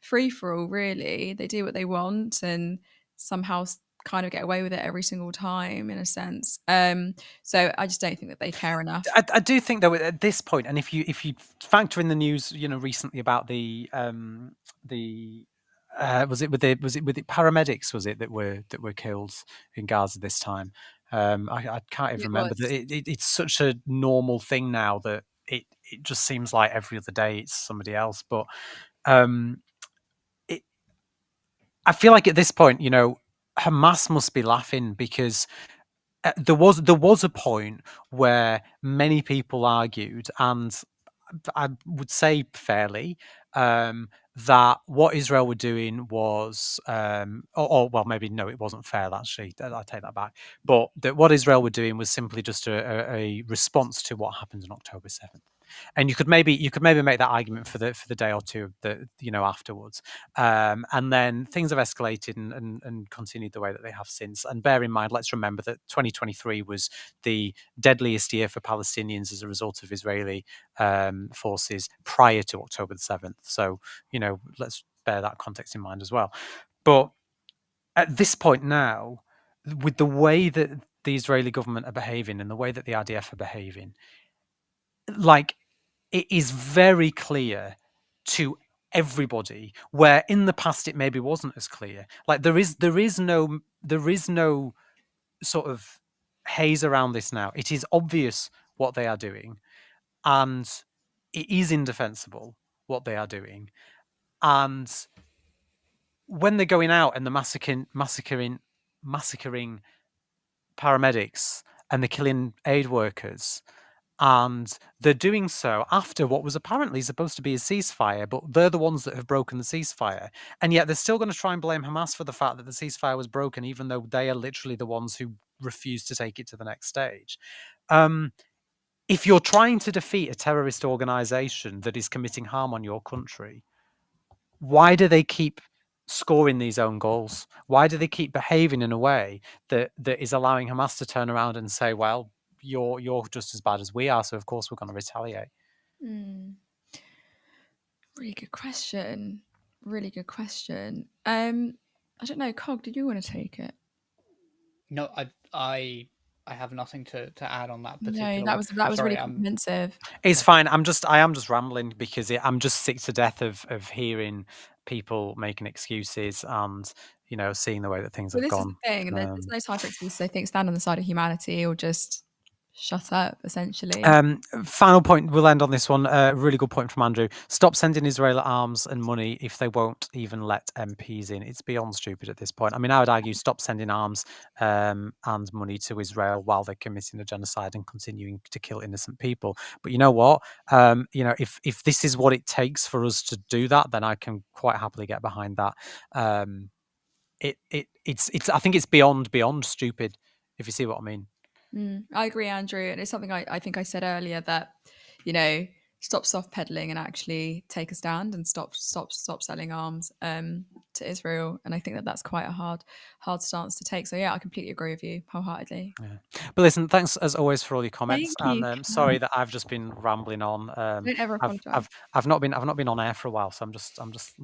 free for all, really. They do what they want and somehow kind of get away with it every single time, in a sense. So I just don't think that they care enough. I do think, though, at this point, and if you factor in the news, recently about the was it with the paramedics, was it that were killed in Gaza this time? I can't even remember. It's such a normal thing now that it just seems like every other day it's somebody else. But I feel like at this point, Hamas must be laughing because there was a point where many people argued, and I would say fairly, that what Israel were doing was, well, maybe no, it wasn't fair. Actually, I take that back. But that what Israel were doing was simply just a response to what happened on October 7th. And you could maybe make that argument for the day or two that afterwards, and then things have escalated and continued the way that they have since. And bear in mind, let's remember that 2023 was the deadliest year for Palestinians as a result of Israeli forces prior to October the 7th. So let's bear that context in mind as well. But at this point now, with the way that the Israeli government are behaving and the way that the IDF are behaving, like, it is very clear to everybody, where in the past it maybe wasn't as clear. Like, there is no sort of haze around this now. It is obvious what they are doing, and it is indefensible what they are doing. And when they're going out and they're massacring paramedics and they're killing aid workers, and they're doing so after what was apparently supposed to be a ceasefire, but they're the ones that have broken the ceasefire. And yet they're still going to try and blame Hamas for the fact that the ceasefire was broken, even though they are literally the ones who refused to take it to the next stage. If you're trying to defeat a terrorist organization that is committing harm on your country, why do they keep scoring these own goals? Why do they keep behaving in a way that is allowing Hamas to turn around and say, well, you're just as bad as we are, so of course we're going to retaliate? Really good question. Really good question. I don't know, Cog, did you want to take it? No, I have nothing to add on that particular No, that was really comprehensive. It's fine. I am just rambling because I'm just sick to death of hearing people making excuses and seeing the way that things have This is gone. the thing. There's no time for excuses. I think stand on the side of humanity or just shut up, essentially. Final point, we'll end on this one. Really good point from Andrew. Stop sending Israel arms and money if they won't even let MPs in. It's beyond stupid at this point. I mean, I would argue stop sending arms and money to Israel while they're committing a genocide and continuing to kill innocent people. But you know what? If this is what it takes for us to do that, then I can quite happily get behind that. It's I think it's beyond stupid, if you see what I mean. I agree, Andrew. And it's something I think I said earlier that, stop soft peddling and actually take a stand and stop selling arms to Israel. And I think that's quite a hard stance to take. So yeah, I completely agree with you wholeheartedly. Yeah. But listen, thanks as always for all your comments. Thank you, And sorry that I've just been rambling on. Don't ever apologize. I've not been on air for a while, so I'm just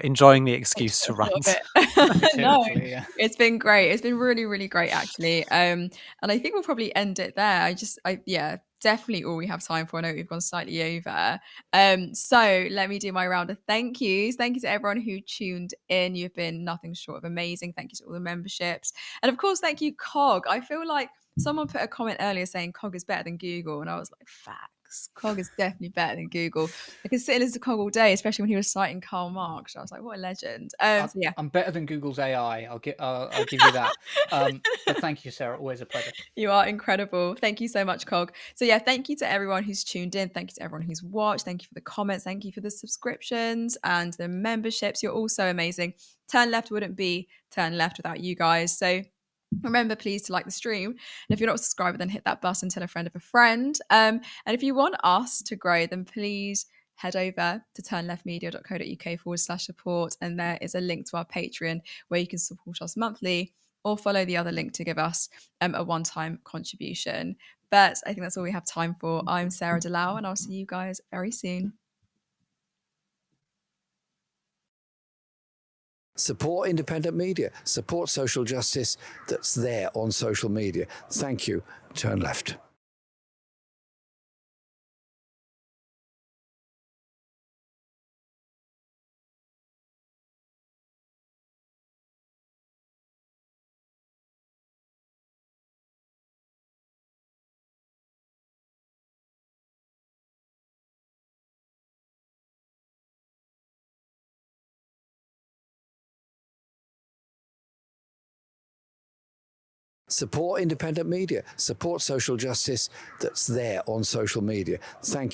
enjoying the excuse to rant. No, it's been great. It's been really, really great, actually. And I think we'll probably end it there. Definitely all we have time for. I know we've gone slightly over. So let me do my round of thank yous. Thank you to everyone who tuned in. You've been nothing short of amazing. Thank you to all the memberships. And of course, thank you, Cog. I feel like someone put a comment earlier saying Cog is better than Google. And I was like, facts. Cog is definitely better than Google. I could sit and listen to Cog all day, especially when he was citing Karl Marx. I was like, what a legend. So yeah. I'm better than Google's AI. I'll give you that. But thank you, Sarah. Always a pleasure. You are incredible. Thank you so much, Cog. So yeah, thank you to everyone who's tuned in. Thank you to everyone who's watched. Thank you for the comments. Thank you for the subscriptions and the memberships. You're all so amazing. Turn Left wouldn't be Turn Left without you guys. So remember, please, to like the stream. And if you're not a subscriber, then hit that button, tell a friend of a friend. And if you want us to grow, then please head over to turnleftmedia.co.uk/support. And there is a link to our Patreon where you can support us monthly or follow the other link to give us a one-time contribution. But I think that's all we have time for. I'm Sarah Dallal, and I'll see you guys very soon. Support independent media. Support social justice that's there on social media. Thank you. Turn Left. Support independent media. Support social justice that's there on social media. Thank you.